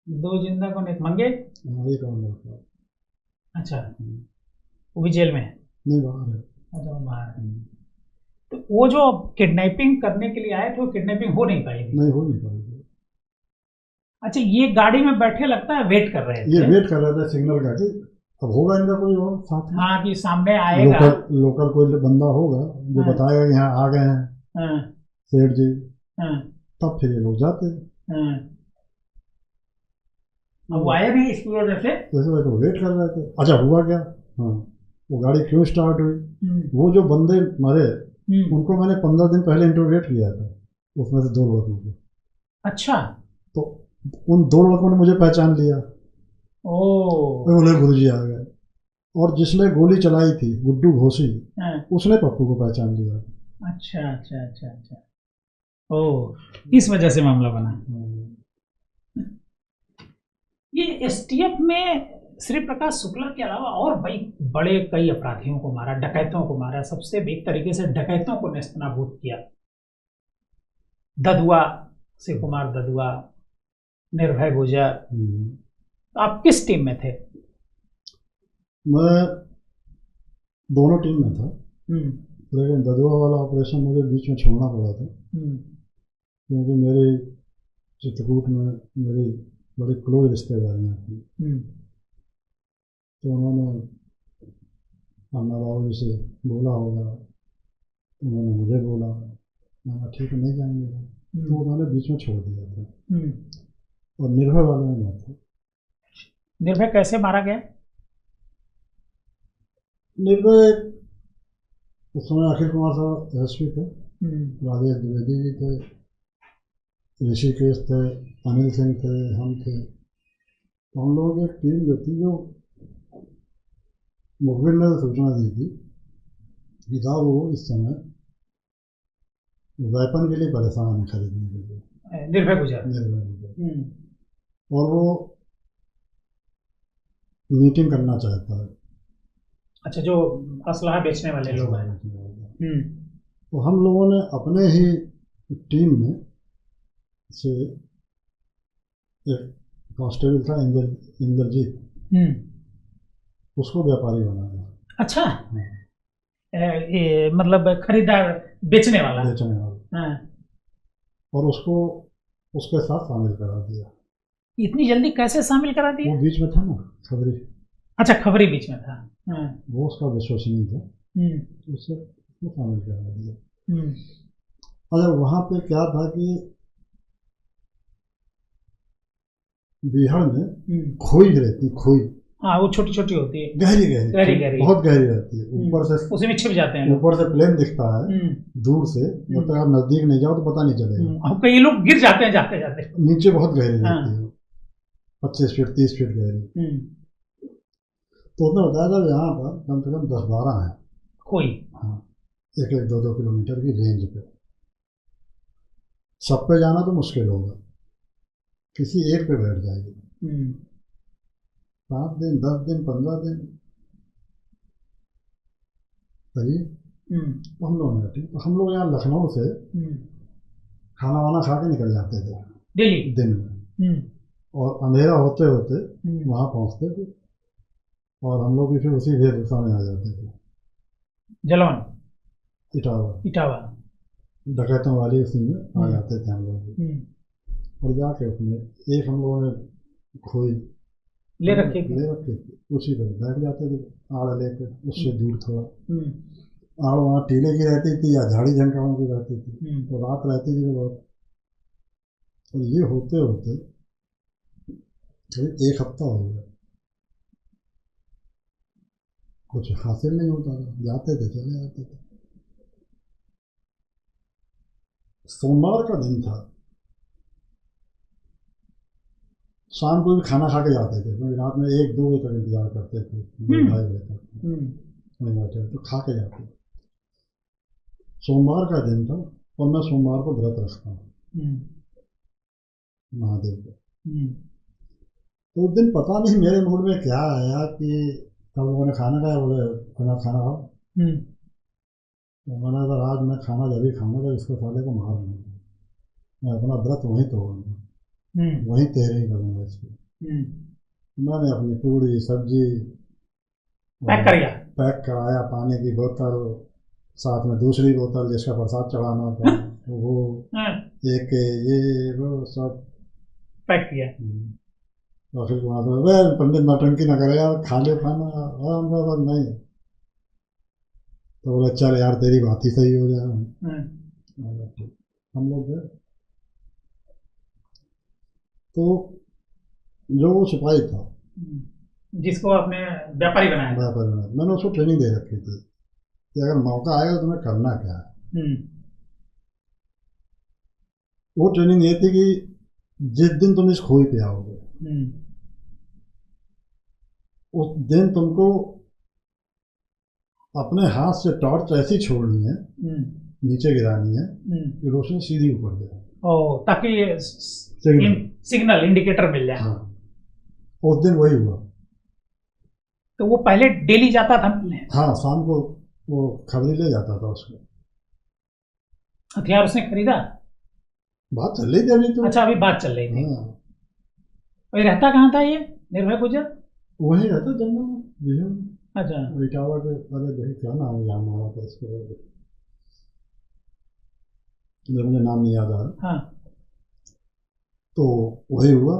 2 जिंदा कौन, एक मंगे? एक और लड़का। अच्छा, वो भी जेल में है? नहीं, बाहर है। अच्छा, वो बाहर है। तो वो जो किडनैपिंग करने के लिए आए थे, वो किडनैपिंग हो नहीं पाई? नहीं हो नहीं पाई। अच्छा, ये गाड़ी में बैठे लगता है वेट कर रहे थे? ये वेट कर रहे थे सिग्नल का कि अब होगा इनका कोई और साथ में। हाँ, कि सामने आएगा, लोकल कोई बंदा होगा जो बताएगा कि यहाँ आ गए हैं सेठ जी, तब फिर ये लोग जाते। अब वो आया नहीं इसकी वजह से, तो वेट कर रहे थे। अच्छा, हुआ क्या, हाँ, वो गाड़ी क्यों स्टार्ट हुई, वो जो बंदे मरे उनको मैंने 15 दिन पहले इंटरोगेट किया था, उसमें से 2 लोगों को। अच्छा, तो उन 2 लोगों ने मुझे पहचान लिया, बोले गुरुजी आ गए। और जिसने गोली चलाई थी गुड्डू घोसी, उसने पप्पू को पहचान लिया। अच्छा अच्छा अच्छा अच्छा, इस वजह से मामला बना। ये एसटीएफ में श्री प्रकाश शुक्ला के अलावा और भाई बड़े कई अपराधियों को मारा, डकैतों को मारा, सबसे एक तरीके से डकैतों को नेस्तनाबूद किया। ददुआ, शिव कुमार ददुआ, निर्भय गुजर। तो आप किस टीम में थे? मैं दोनों टीम में था, लेकिन ददुआ वाला ऑपरेशन मुझे बीच में छोड़ना पड़ा था, क्योंकि मेरे चित्रकूट में मेरी बड़ी क्लोज रिश्तेदारियाँ थी। तो उन्होंने अन्ना बाबू जी से बोला होगा, उन्होंने मुझे बोला, मैंने ठीक है नहीं जाएंगे, तो उन्होंने बीच में छोड़ दिया था। और निर्भय वाले में मैं था। निर्भय कैसे मारा गया? निर्भय उस समय अखिल कुमार साहब एसपी थे, राजेश द्विवेदी जी थे, ऋषिकेश थे, अनिल सिंह थे, हम थे। तो हम लोगों की एक टीम जो थी, जो मुखबिर ने सूचना दी थी कि साहब वो इस समय वेपन के लिए परेशान है, खरीदने के लिए, निर्भय गुजर। और वो मीटिंग करना चाहता है। अच्छा, जो असलहा बेचने वाले लोग हैं। तो हम लोगों ने अपने ही टीम में से एक कांस्टेबल था इंद्रजीत, उसको व्यापारी बनाया। अच्छा, मतलब खरीदार, बेचने वाला। और उसको उसके साथ शामिल करा दिया। इतनी जल्दी कैसे शामिल करा दिया? वो बीच में था ना, खबरी। अच्छा, खबरी बीच में था। वो उसका विश्वसनीय था, उससे शामिल करा दिया। अच्छा, वहाँ पे क्या था कि बिहार में खोई रहती, खोई, हाँ, वो छोटी छोटी होती है, गहरी गहरी, बहुत गहरी रहती है। ऊपर से उसी में छिप जाते हैं। ऊपर से प्लेन दिखता है दूर से, जब तक आप नजदीक नहीं जाओ तो पता नहीं चलेगा। अब कई लोग गिर जाते हैं जाते जाते। नीचे बहुत गहरी रहती है, 25 फीट 30 फीट गहरी। तो उसने बताया था यहाँ पर कम से कम 10-12 है खोई। हाँ, 1-2 किलोमीटर की रेंज पे। सब पे जाना तो मुश्किल होगा, किसी एक पे बैठ जाएगी। 5 दिन 10 दिन 15 दिन सही। तो हम लोग ठीक, तो हम लोग यहाँ लखनऊ से खाना वाना खा के निकल जाते थे दिल्ली दिन में, और अंधेरा होते होते वहाँ पहुँचते थे, और हम लोग भी फिर उसी वेशभूषा में आ जाते थे। जलवन, इटावा डकैतों वाली उसी में आ जाते थे हम लोग। और जाके उसमें एक हम लोगों ने खोई ले रखी थी, उसी पर बैठ जाते थे, आड़ लेकर, उससे दूर थोड़ा। आड़ वहाँ टीले की रहती थी या झाड़ी झंकारों की रहती थी, तो रात रहती थी बहुत। और ये होते होते करीब 1 हफ्ता हो गया, कुछ हासिल नहीं होता था, जाते थे चले जाते थे। सोमवार का दिन था, शाम को भी खाना खा के जाते थे, क्योंकि रात में 1-2 बजे तक इंतजार करते थे, 2-2:30 बजे तक तो खा के जाते थे। सोमवार का दिन था और मैं सोमवार को व्रत रखता हूँ महादेव को। तो उस दिन पता नहीं मेरे मूड में क्या आया कि सब लोगों ने खाना खाया, बोले खाना खाओ। तो मैंने कहा आज मैं खाना जब भी खाऊंगा जब इसको साले को मार दूंगा, मैं अपना व्रत वहीं तोड़ूंगा, वहीं तहरीर करूंगा इसको। मैंने अपनी पूरी सब्जी पैक कराया, पानी की बोतल, साथ में दूसरी बोतल जिसका प्रसाद चढ़ाना था वो, एक ये वो सब पैक किया। और फिर वहाँ से पंडित नौटंकी ना करे यार, खा लो खाना। नहीं, तो बोला चल यार तेरी बात ही सही हो जाए। हम लोग गए तो जो वो सिपाही था जिसको आपने व्यापारी बनाया, मैंने उसको ट्रेनिंग दे रखी थी कि अगर मौका आएगा तो तुम्हें करना क्या है। वो ट्रेनिंग ये थी कि जिस दिन तुम इस खोई पे आओगे उस दिन तुमको अपने हाथ से टॉर्च ऐसी छोड़नी है, नीचे गिरानी है कि रोशनी सीधी ऊपर जाए, ताकि सिग्नल इंडिकेटर मिल जाए। हाँ, उस दिन वही हुआ। तो वो पहले डेली जाता था मिलने? हाँ, शाम को वो खबरी ले जाता था उसको। हथियार उसने खरीदा? बात चल रही थी अभी तो। अच्छा, अभी बात चल रही थी। हाँ। और रहता कहाँ था ये निर्भय गुर्जर? वहीं रहता जंगल में। अच्छा, इटावा के अरे क्या नाम है हमारा था इसको, मुझे नाम नहीं याद आ रहा। हाँ। तो वही हुआ,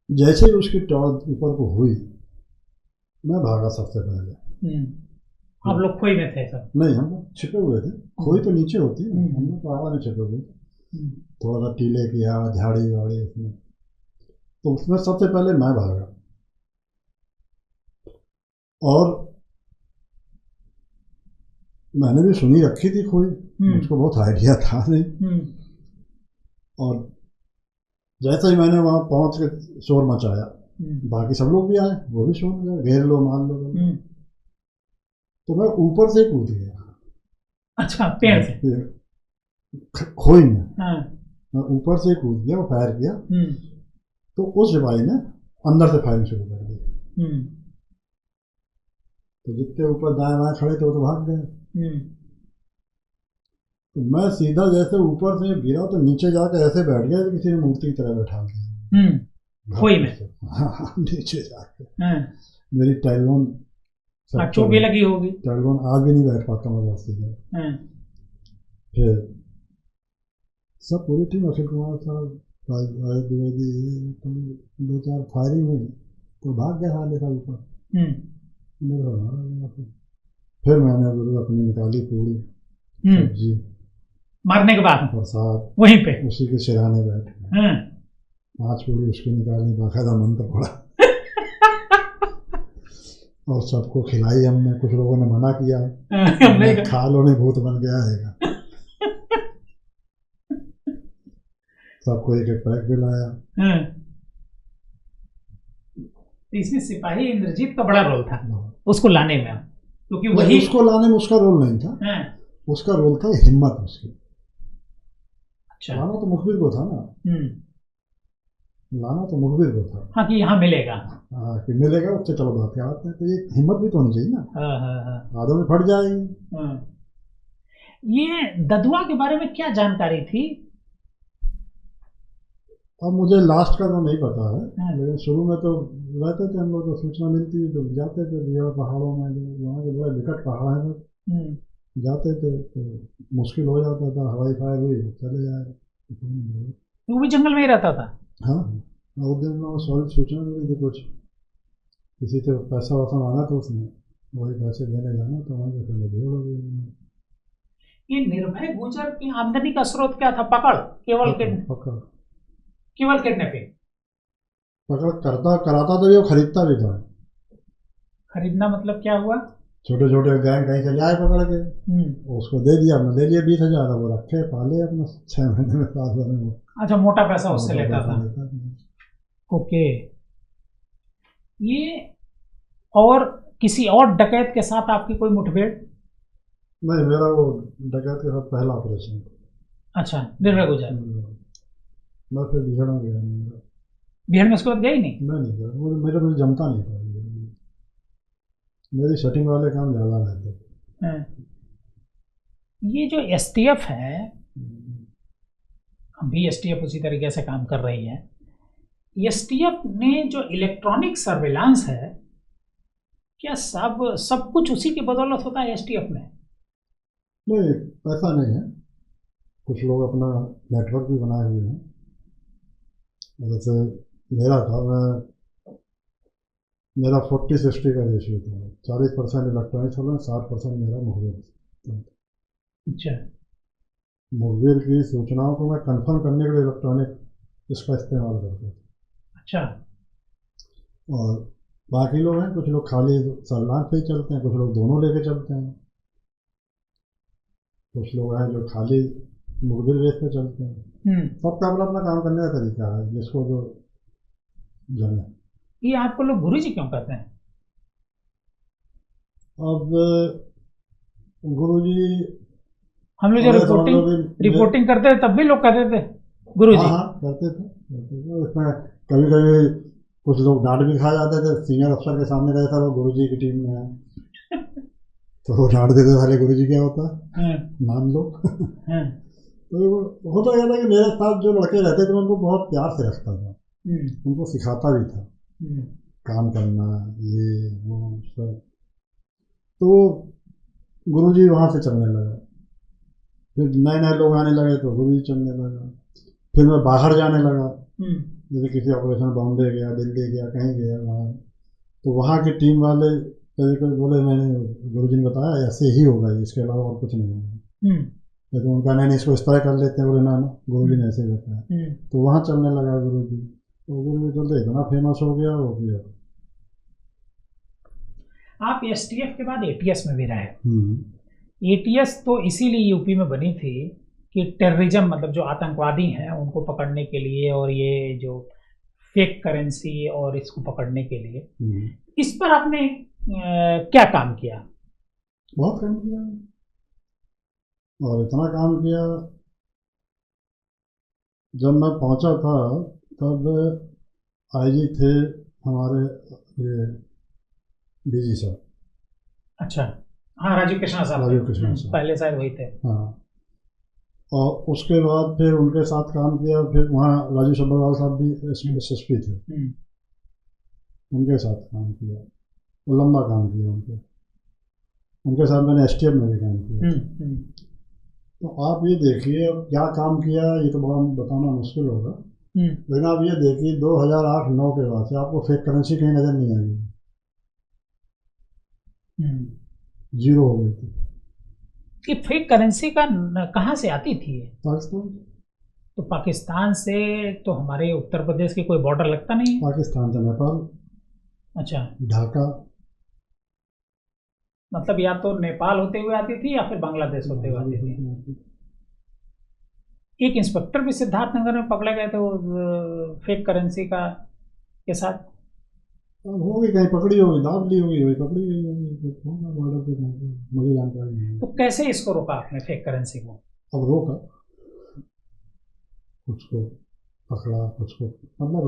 जैसे ही उसकी टॉर्च ऊपर को हुई मैं भागा सबसे पहले। आप लोग खोई में थे सब? नहीं, हम लोग छिपे हुए थे, खोई तो नीचे होती है, हम लोग पहाड़ में छिपे हुए, थोड़ा सा टीले किया, झाड़ी वाड़ी उसमें, तो उसमें सबसे पहले मैं भागा। और मैंने भी सुनी रखी थी खोई, मुझको बहुत आइडिया था नहीं। और जैसे ही मैंने वहाँ पहुँच के शोर मचाया, बाकी सब लोग भी आए, वो भी शोर मचाया, घेर लो मान लो। तो मैं ऊपर से कूद गया। अच्छा, पेड़ से? खोई में मैं ऊपर से कूद गया, वो फायर किया, तो उस सिपाही ने अंदर से फायरिंग शुरू कर दी। तो जितने ऊपर दाएं बाएं खड़े थे वो तो भाग गए। तो मैं सीधा जैसे ऊपर से गिरा तो नीचे जाकर ऐसे बैठ गया तो किसी ने मूर्ति की तरह बैठा दिया खोई में। हाँ, नीचे जाके मेरी टैलगोन चोट भी लगी होगी। टैलगोन आज भी नहीं बैठ पाता मैं सीधा। फिर सब पूरी टीम, अखिल कुमार साहब, द्विवेदी, 2-4 फायरिंग हुई तो भाग गया हाल देखा ऊपर। फिर मैंने अपनी निकाली पूरी सब्जी, मारने के बाद प्रसाद वहीं पे उसी के सिराने बैठे, 5 पूरी उसकी निकाली, बाकायदा मंत्र पड़ा और सबको खिलाई हमने। कुछ लोगों ने मना किया, खा लो नहीं भूत बन गया है। सबको एक पैक दिलाया। इसमें सिपाही इंद्रजीत का बड़ा रोल था उसको लाने में, क्योंकि वही उसको लाने में उसका रोल नहीं था। उसका रोल था हिम्मत उसकी। अच्छा, लाना तो मुखबिर को था ना। लाना तो मुखबिर को था। हाँ, कि यहाँ मिलेगा। हाँ, कि मिलेगा, उससे चलो बात आते हैं, तो ये हिम्मत भी तो होनी चाहिए ना। आधों में फट जाएगी। ये ददुआ के बारे में क्या जानकारी थी? अब मुझे लास्ट का तो नहीं पता है, लेकिन शुरू में तो रहते थे हम लोग, तो सूचना मिलती है तो जाते थे बिहार पहाड़ों में, वहाँ के बड़े विकट पहाड़ हैं, तो जाते थे तो मुश्किल हो जाता था, हवाई फायर हुई चले जाए। तो वो भी जंगल में ही रहता था? हाँ, उस दिन सॉलिड सूचना मिली थी, कुछ किसी से पैसा वैसा मांगा तो उसने, वही पैसे देने जाना तो वहाँ के भीड़ हो गई। ये निर्भय गुर्जर की आमदनी का स्रोत क्या था? पकड़, केवल पकड़, केवल किडनैपिंग। पकड़ कराता तो भी, वो खरीदता भी था। खरीदना मतलब क्या हुआ? छोटे छोटे गैंग कहीं से लाए पकड़ के, उसको दे दिया, हमने ले लिया 20,000, वो रखे पाले अपने 6 महीने में 7 महीने में। अच्छा, मोटा पैसा उससे लेता था। ओके। ये और किसी और डकैत के साथ आपकी कोई मुठभेड़? नहीं, मेरा वो डकैत के साथ पहला ऑपरेशन। अच्छा, निर्भय गुजर। मैं फिर बिहार में गया नहीं। बिहार में उसके बाद गई नहीं? मैं नहीं गया, मुझे मुझे जमता नहीं था। मेरी सेटिंग वाले काम ज़्यादा रहते थे। ये जो एसटीएफ है, अभी एसटीएफ उसी तरीके से काम कर रही है। एसटीएफ ने जो इलेक्ट्रॉनिक सर्विलांस है, क्या सब कुछ उसी की बदौलत होता है एसटीएफ में? नहीं, ऐसा नहीं है। कुछ लोग अपना नेटवर्क भी बनाए हुए हैं। जैसे मेरा था, मेरा 40-60 का रेशियो था। 40% इलेक्ट्रॉनिक सर्विलांस, 60% मेरा मुखबिर। अच्छा। मुखबिर की सूचनाओं को मैं कंफर्म करने के लिए इलेक्ट्रॉनिक इसका इस्तेमाल करता था। अच्छा। और बाकी लोग हैं, कुछ लोग खाली सर्विलांस पे ही चलते हैं, कुछ लोग दोनों लेके चलते हैं। कुछ लोग हैं जो खाली मुखबिर बेस पे चलते हैं। सबका अपना अपना काम करने का तरीका है, जिसको जो जाने। ये आपको लोग गुरुजी क्यों कहते हैं? अब गुरुजी, हम लोग जो रिपोर्टिंग करते थे तब भी लोग कहते थे गुरुजी। हाँ, करते थे। उसमें कभी कभी कुछ लोग डांट भी खा जाते थे। सीनियर अफसर के सामने गए था, वो गुरुजी की टीम में है तो वो डांट देते, वाले गुरुजी क्या होता है, नाम लो। तो होता यह था कि मेरे साथ जो लड़के रहते थे उनको बहुत प्यार से रखता था, उनको सिखाता भी था काम करना, ये वो सब। तो गुरुजी वहाँ से चलने लगा। फिर नए नए लोग आने लगे तो गुरुजी चलने लगा। फिर मैं बाहर जाने लगा, जैसे किसी ऑपरेशन बॉम्बे गया, दिल्ली गया, कहीं गया वहाँ, तो वहाँ की टीम वाले कभी बोले, मैंने गुरुजी ने बताया ऐसे ही होगा, इसके अलावा और कुछ नहीं होगा। लेकिन उनका नहीं, इसको इस तरह कर लेते हैं। बोले ना, गुरुजी ने ऐसे ही बताया। तो वहाँ चलने लगा गुरुजी। तो गुरुजी चलते इतना फेमस हो गया वो कि आप एसटीएफ के बाद एटीएस में भी रहे। एटीएस तो इसीलिए यूपी में बनी थी कि टेररिज्म, मतलब जो आतंकवादी हैं उनको पकड़ने के लिए, और ये जो फेक करेंसी और इसको पकड़ने के लिए। इस पर आपने क्या काम किया? बहुत काम किया, और इतना काम किया। जब मैं पहुंचा था तब आईजी थे हमारे ये डीजी साहब। अच्छा, हाँ, राजीव कृष्णा साहब पहले शायद वही थे। हाँ, और उसके बाद फिर उनके साथ काम किया। फिर वहाँ राजीव सब्बरवाल साहब भी एसएसपी थे, उनके साथ काम किया, वो लंबा काम किया उनके साथ। मैंने एसटीएफ में भी काम किया। तो आप ये देखिए, अब क्या काम किया ये तो बहुत बताना मुश्किल होगा, लेकिन आप ये देखिए 2008-9 के बाद से आपको फेक करेंसी कहीं नजर नहीं आएगी। जीरो हो गई थी। ये फेक करेंसी का कहाँ से आती थी? पाकिस्तान। तो पाकिस्तान से तो हमारे उत्तर प्रदेश की कोई बॉर्डर लगता नहीं? पाकिस्तान से नेपाल। अच्छा। ढाका। मतलब या तो नेपाल होते हुए आती थी या फिर बांग्लादेश होते हुए आती थी। एक इंस्पेक्टर भी सिद्धार्थनगर में पकड़े गए थे वो फेक करेंसी का के साथ। होगी, कहीं पकड़ी होगी, दाब ली होगी, पकड़ी गई होगी, बॉर्डर पे मुझे जानकारी नहीं। तो कैसे इसको रोका आपने फेक करेंसी को? अब रोका, कुछ को पकड़ा, कुछ को मतलब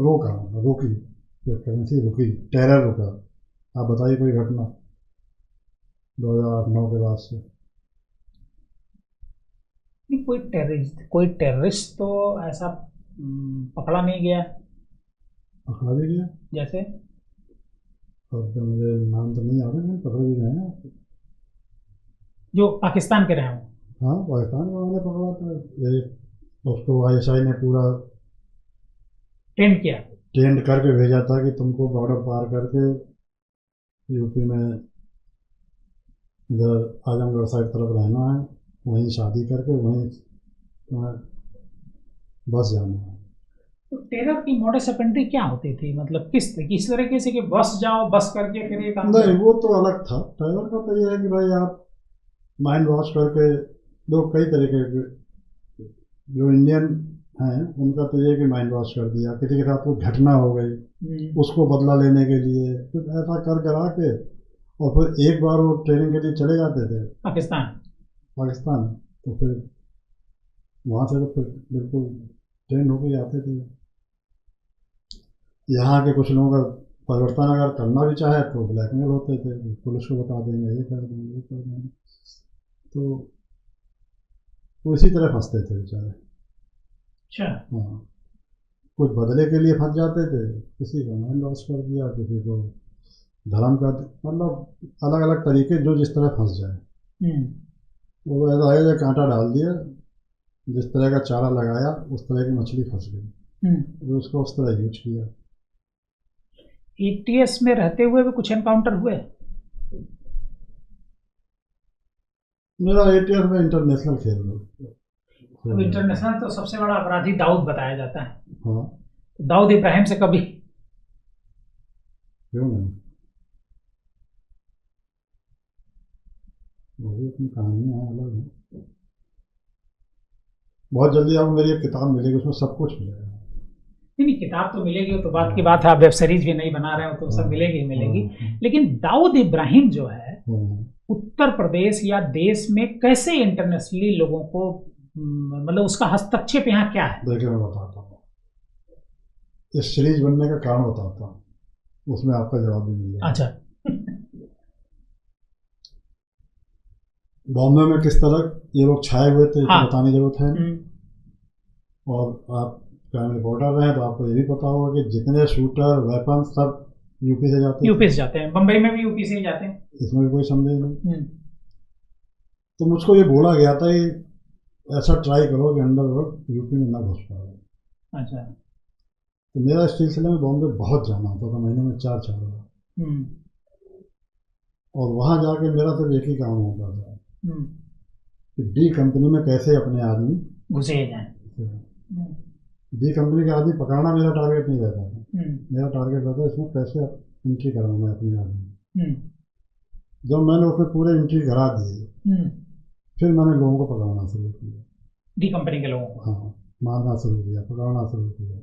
रोकी, फेक करेंसी रुकी, टेरर रुका। आप बताइए कोई घटना 2008-9 के बाद से? नहीं, कोई टेररिस्ट तो ऐसा पकड़ा नहीं गया। पकड़ा भी गया जैसे? और तो मुझे नाम तो नहीं आ रहे हैं, पकड़े भी गए हैं जो पाकिस्तान के रहे हों। हाँ, पाकिस्तान में मैंने पकड़ा था। उसको आईएसआई ने पूरा ट्रेंड करके भेजा था कि तुमको बॉर्डर पार करके यूपी में इधर आजमगढ़ साइड तरफ रहना है, वहीं शादी करके वहीं तुम्हें बस जाना है। तो टेरर की मॉडस ऑपरेंडी क्या होती थी, मतलब किस तरीके से कि बस जाओ, बस करके फिर ये काम नहीं, वो तो अलग था। टेरर का तो ये है कि भाई आप माइंड वॉश करके, लोग कई तरीके के जो इंडियन हैं उनका तो ये कि माइंड वॉश कर दिया, किसी के साथ कोई घटना हो गई उसको बदला लेने के लिए कुछ ऐसा कर करा के, और फिर एक बार वो ट्रेनिंग के लिए चले जाते थे पाकिस्तान, तो फिर वहाँ से तो फिर बिल्कुल ट्रेन होके आते थे। यहाँ के कुछ लोगों का परिवर्तन अगर करना भी चाहे तो ब्लैकमेल होते थे, पुलिस को बता देंगे, ये कर देंगे, ये कर देंगे, तो वो इसी तरह फंसते थे बेचारे। अच्छा। हाँ, कुछ बदले के लिए फंस जाते थे, किसी को माइंड वॉश कर दिया, किसी को धर्म का, मतलब अलग अलग तरीके जो जिस तरह फंस जाए। वो ऐसा है जो कांटा डाल दिया, जिस तरह का चारा लगाया उस तरह की मछली फंस गई, तो उसको उस तरह यूज किया। एटीएस में रहते हुए भी कुछ एनकाउंटर हुए? मेरा एटीएस में इंटरनेशनल खेल में, अब इंटरनेशनल तो सबसे बड़ा अपराधी दाऊद बताया जाता है। हाँ, दाऊद इब्राहिम से कभी? क्यों नहीं, वही अपनी कहानियाँ अलग हैं। बहुत जल्दी आपको मेरी एक किताब मिलेगी, उसमें सब कुछ मिलेगा। नहीं, किताब तो मिलेगी, वो तो बात की बात है, आप वेब सीरीज भी नहीं बना रहे हो तो सब मिलेगी ही मिलेगी। लेकिन दाऊद इब्राहिम जो है उत्तर प्रदेश या देश में कैसे इंटरनेशनली लोगों को, मतलब उसका हस्तक्षेप यहाँ क्या है? देखिए मैं बताता हूँ, इस सीरीज बनने का कारण बताता हूँ, उसमें आपका जवाब भी मिल जाएगा। अच्छा। बॉम्बे में किस तरह ये लोग छाए हुए थे, हाँ। बताने की जरूरत है। और आप क्राइम रिपोर्टर रहे हैं तो आपको ये भी पता होगा कि जितने शूटर वेपन सब यूपी से जाते हैं, बम्बई में भी यूपी से ही जाते हैं, इसमें भी कोई संदेह नहीं। तो मुझको ये बोला गया था कि ऐसा ट्राई करो कि अंडरवर्ल्ड यूपी में ना घुस पाए। अच्छा। तो मेरा इस सिलसिले में बॉम्बे बहुत जाना होता था, महीने में 4 बार। और वहाँ जाके मेरा सिर्फ एक ही काम होता था कि डी कंपनी में कैसे अपने आदमी घुसे जाए। डी कंपनी के आदमी पकड़ना मेरा टारगेट नहीं रहता था। मेरा टारगेट रहता है इसमें कैसे एंट्री कराऊँ मैं अपने आदमी। जब मैंने उसमें पूरे एंट्री करा दिए, फिर मैंने लोगों को पकड़ना शुरू किया, डी कंपनी के लोगों को। हाँ, मारना शुरू किया, पकड़ना शुरू किया।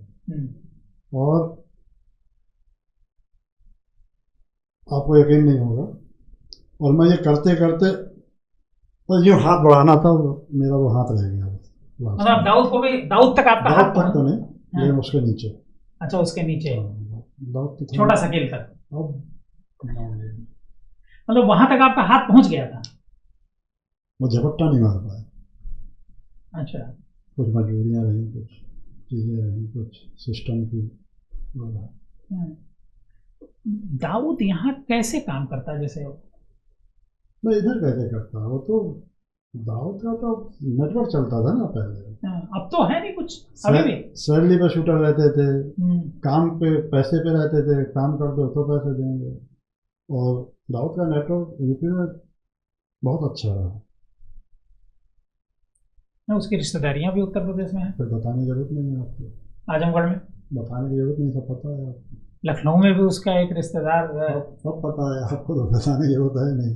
और आपको यकीन नहीं होगा, और मैं ये करते करते तो जो हाथ बढ़ाना था मेरा वो हाथ रह गया। मतलब दाऊद को भी, दाऊद तक आपका हाथ तक तो नहीं, लेकिन उसके नीचे। अच्छा, उसके नीचे, दाऊद छोटा सा कील तक। अब मतलब वहां तक आपका हाथ पहुंच गया था? वो झपट्टा नहीं मार पाया। अच्छा। कुछ मजबूरियाँ रही, कुछ चीज़ें रही, कुछ सिस्टम की। दाऊद यहाँ कैसे काम करता है? जैसे मैं इधर कैसे करता, वो तो दाऊद का तो नेटवर्क चलता था ना पहले। अब तो है नहीं कुछ, अभी भी सैलरी पे शूटर रहते थे, काम पे पैसे पे रहते थे, काम कर दो तो पैसे देंगे। और दाऊद का नेटवर्क यूपी में बहुत अच्छा रहा। उसकी रिश्तेदारियां भी उत्तर प्रदेश में है, फिर बताने की जरूरत नहीं है आपको। आजमगढ़ में बताने की जरूरत नहीं, सब पता है आपको। लखनऊ में भी उसका एक रिश्तेदार, सब पता है आपको, तो बताने की जरूरत है नहीं।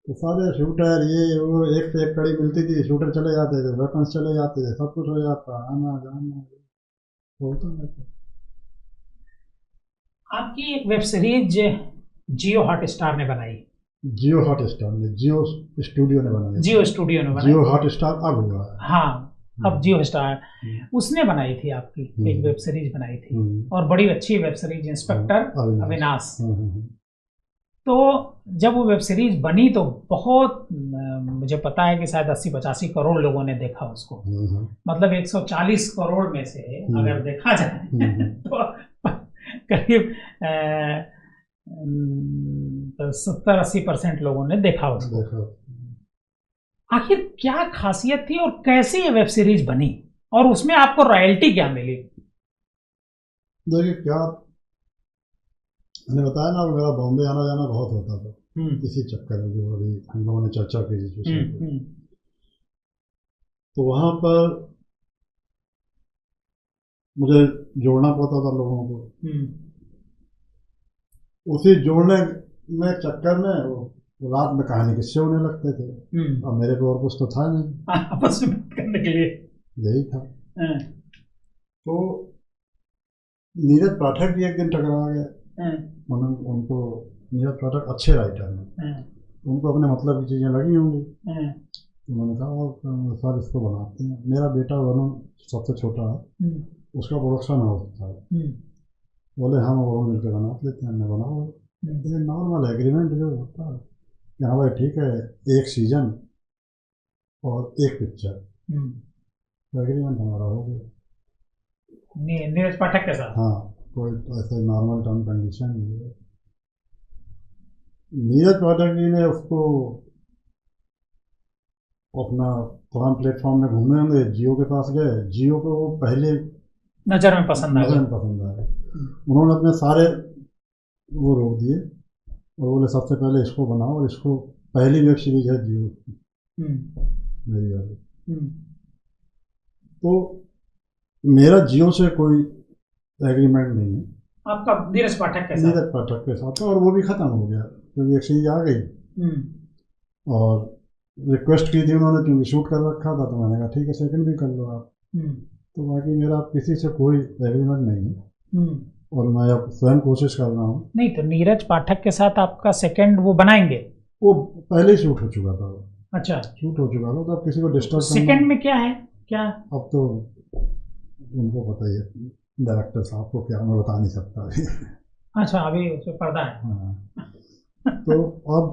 तो सारे शूटर ये वो एक से एक कड़ी मिलती थी, शूटर चले जाते थे, वेपन्स चले जाते थे, सब कुछ हो जाता, आना जाना होता है। आपकी एक वेब सीरीज जियो हॉटस्टार ने बनाई, जियो हॉटस्टार ने, जियो स्टूडियो ने बनाई, जियो स्टूडियो ने बनाई, जियो हॉटस्टार अब हुआ है। हाँ, अब जियो स्टार उसने बनाई थी आपकी एक वेब सीरीज बनाई थी, और बड़ी अच्छी वेब सीरीज, इंस्पेक्टर अविनाश। तो जब वो वेब सीरीज बनी तो बहुत, मुझे पता है कि शायद 80-85 करोड़ लोगों ने देखा उसको। मतलब 140 करोड़ में से अगर देखा जाए तो करीब 70-80% लोगों ने देखा उसको। आखिर क्या खासियत थी और कैसे ये वेब सीरीज बनी, और उसमें आपको रॉयल्टी क्या मिली? देखिए, क्या मैंने बताया ना, मेरा बॉम्बे आना जाना बहुत होता था, इसी चक्कर में जो अभी हम लोगों ने चर्चा की जिस विषय पर। तो वहाँ पर मुझे जोड़ना पड़ता था लोगों को। उसी जोड़ने में चक्कर में वो रात में कहानी किस्से होने लगते थे। अब मेरे को और कुछ तो था नहीं आपस में बात करने के लिए, यही था। तो नीरज पाठक भी एक दिन टकरा गए। उनको नीरज पाठक अच्छे राइटर हैं, उनको अपने मतलब की चीज़ें लगी होंगी। उन्होंने कहा सर इसको बनाते हैं। मेरा बेटा वरुण सबसे छोटा है, उसका प्रोडक्शन हाउस था। बोले हम वरुण मिलकर बना लेते हैं, हमने बनाओ। ये नॉर्मल एग्रीमेंट जो होता है कि हाँ भाई ठीक है, एक सीजन और एक पिक्चर, एग्रीमेंट हमारा हो गया नीरज पाठक के साथ। हाँ, कोई ऐसे नॉर्मल टर्म कंडीशन नहीं है। नीरज पाठक जी ने उसको अपना तमाम प्लेटफॉर्म में घूमे होंगे, जियो के पास गए, जियो को वो पहले नजर में पसंद आया। उन्होंने अपने सारे वो रोक दिए और बोले सबसे पहले इसको बनाओ, और इसको पहली वेब सीरीज है जियो की मेरी वाली। तो मेरा जियो से कोई एग्रीमेंट नहीं है, आपका नीरज पाठक के साथ। नीरज पाठक के साथ, और वो भी खत्म हो गया क्योंकि एक सीरीज आ गई और रिक्वेस्ट की थी उन्होंने, क्योंकि शूट कर रखा था, तो मैंने कहा ठीक है सेकंड भी कर लो आप। तो बाकी मेरा किसी से कोई एग्रीमेंट नहीं है और मैं अब स्वयं कोशिश कर रहा हूँ। नहीं तो नीरज पाठक के साथ आपका सेकंड वो बनाएंगे? वो पहले ही शूट हो चुका था। अच्छा, शूट हो चुका था, तो अब किसी को डिस्टर्ब सेकंड में क्या है क्या? अब तो उनको पता ही है डायरेक्टर साहब को, क्या मैं बता नहीं सकता अभी। अच्छा, अभी उसे पर्दा है। हाँ। तो अब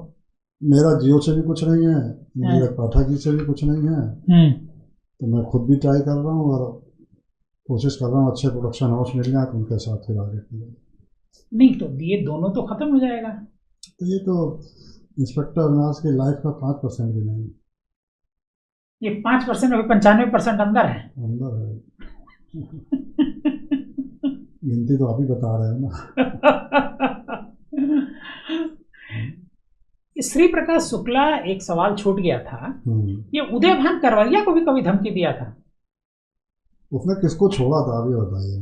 मेरा जियो से भी कुछ नहीं है, नीरज पाठक जी से भी कुछ नहीं है, तो मैं खुद भी ट्राई कर रहा हूँ और कोशिश कर रहा हूँ अच्छे प्रोडक्शन हाउस मिल जाए तो उनके साथ फिर आगे नहीं तो ये दोनों तो खत्म हो जाएगा। तो ये तो इंस्पेक्टर अविनाश की लाइफ का 5% भी नहीं। ये 5% अभी 95% अंदर है। अंदर है। गिनती तो आप ही बता रहे हो ना। श्री प्रकाश शुक्ला, एक सवाल छूट गया था, ये उदय भान करवरिया को भी कभी धमकी दिया था? उसने किसको छोड़ा था अभी बताइए।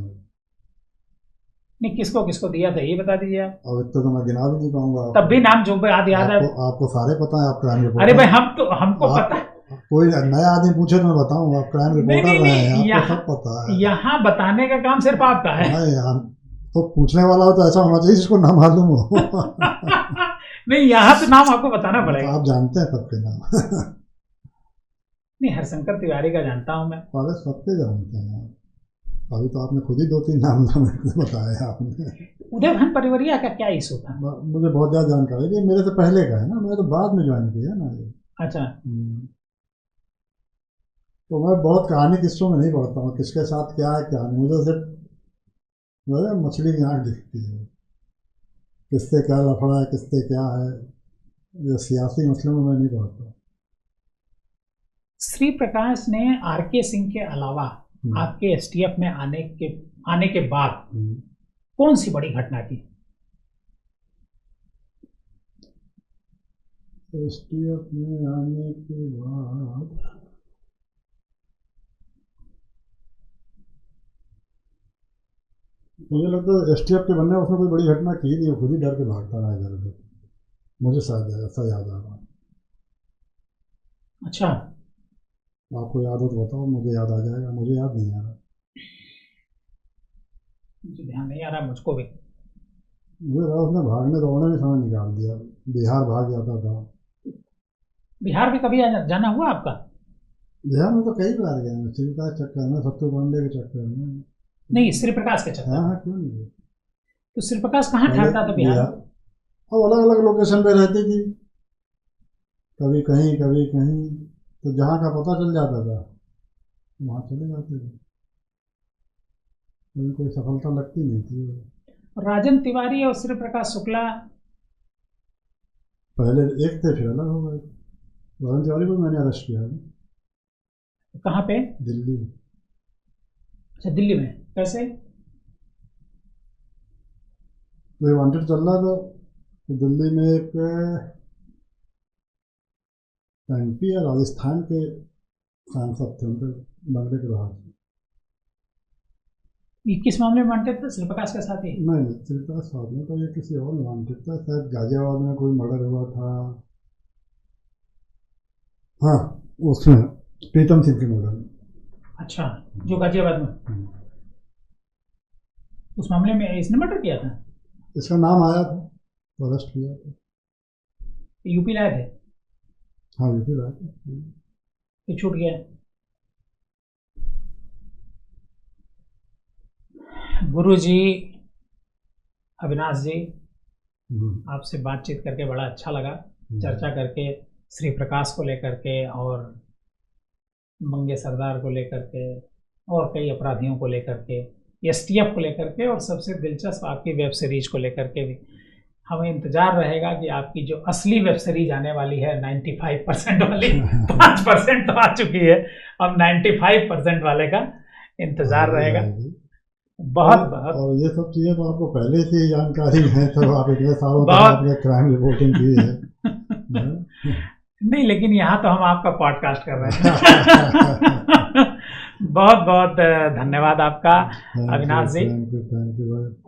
नहीं, किसको किसको दिया था ये बता दीजिए आप। अब इतना तो मैं गिना भी नहीं पाऊंगा। तब भी नाम जो याद है आपको सारे पता है, आप क्राइम रिपोर्टर। अरे भाई हमको पता है। कोई नया आदमी पूछे तो मैं बताऊंगा, आप क्राइम रिपोर्टर रहे हैं, आपको सब पता है। यहाँ बताने का काम सिर्फ आपका है। नहीं, तो पूछने वाला हो तो ऐसा होना चाहिए जिसको ना मालूम हो। नहीं, यहाँ तो नाम आपको बताना पड़ेगा। आप जानते हैं सबके नाम। नहीं, हरशंकर तिवारी का जानता हूँ मैं। अरे सबके जानते हैं, अभी तो आपने खुद ही 2-3 नाम बताया आपने। उदय भान परिवरिया का क्या इशू था? मुझे बहुत ज़्यादा जानकारी है, मेरे से पहले का है ना, मैं तो बाद में ज्वाइन किया ना ये। अच्छा। तो मैं बहुत कहानी किस्सों में नहीं पढ़ता हूँ, किसके साथ क्या है क्या नहीं, मुझे सिर्फ मछली की आँख दिखती है, किससे क्या लफड़ा है, किससे क्या है, ये सियासी मसलों में मैं नहीं पढ़ता। श्री प्रकाश ने आर.के. सिंह के अलावा आपके एसटीएफ में आने के बाद कौन सी बड़ी घटना की? एसटीएफ में आने के बाद मुझे लगता है एसटीएफ के बनने उसने कोई बड़ी घटना की नहीं, खुद ही डर के भागता रहा इधर उधर, मुझे शायद ऐसा याद आ रहा। अच्छा, आपको याद हो तो बताओ, मुझे याद आ जाएगा, मुझे याद नहीं आ रहा। मुझे ध्यान नहीं आ रहा, मुझको भी। मुझे लगा उसने भागने दौड़ने में समय निकाल दिया, बिहार भाग जाता था। बिहार में कभी जाना हुआ आपका? बिहार में तो कई बार गया, चिंता के चक्कर में, सत्तू पांडे के चक्कर में। नहीं, श्री प्रकाश के चक्कर। हाँ, क्यों नहीं। तो श्री प्रकाश कहाँ ठहरता था बिहार? अब अलग अलग लोकेशन पे रहती थी, कभी कहीं कभी कहीं, तो जहाँ का पता चल जाता था वहाँ चले जाते थे, कोई सफलता लगती नहीं थी। राजन तिवारी और श्री प्रकाश शुक्ला पहले एक थे, फिर अलग हो गए। राजन तिवारी को मैंने अरेस्ट किया है। कहाँ पे? दिल्ली। अच्छा, दिल्ली में कैसे? वो वांटेड चल रहा था, तो दिल्ली में एक एमपी या राजस्थान के सांसद थे, उनके बंगले के बाहर, ये किस मामले में वांटेड था? शिवप्रकाश के साथ ही? नहीं, शिवप्रकाश साथ में तो ये किसी और में वांटेड था, शायद गाजियाबाद में कोई मर्डर हुआ था। हाँ, उसमें प्रीतम सिंह के मर्डर में। अच्छा, जो गाजियाबाद में, उस मामले में इसने मर्डर किया था? इसका नाम आया था तो अरेस्ट किया था। यूपी लाए थे? हाँ, यूपी लाए थे, फिर छूट गया। गुरुजी, अविनाश जी, आपसे बातचीत करके बड़ा अच्छा लगा, चर्चा करके श्री प्रकाश को लेकर के और मंगे सरदार को लेकर के और कई अपराधियों को लेकर के, एसटीएफ को लेकर के, और सबसे दिलचस्प आपकी वेब सीरीज को लेकर के भी। हमें इंतजार रहेगा कि आपकी जो असली वेब सीरीज आने वाली है 95% वाली, 5% तो आ चुकी है, अब 95% वाले का इंतजार रहेगा। बहुत बहुत और ये सब चीजें तो आपको पहले से ही जानकारी है, तो आप इतने सालों तक आपने क्राइम रिपोर्टिंग की है। नहीं, लेकिन यहाँ तो हम आपका पॉडकास्ट कर रहे हैं। बहुत बहुत धन्यवाद आपका अविनाश जी। थैंक यू भाई।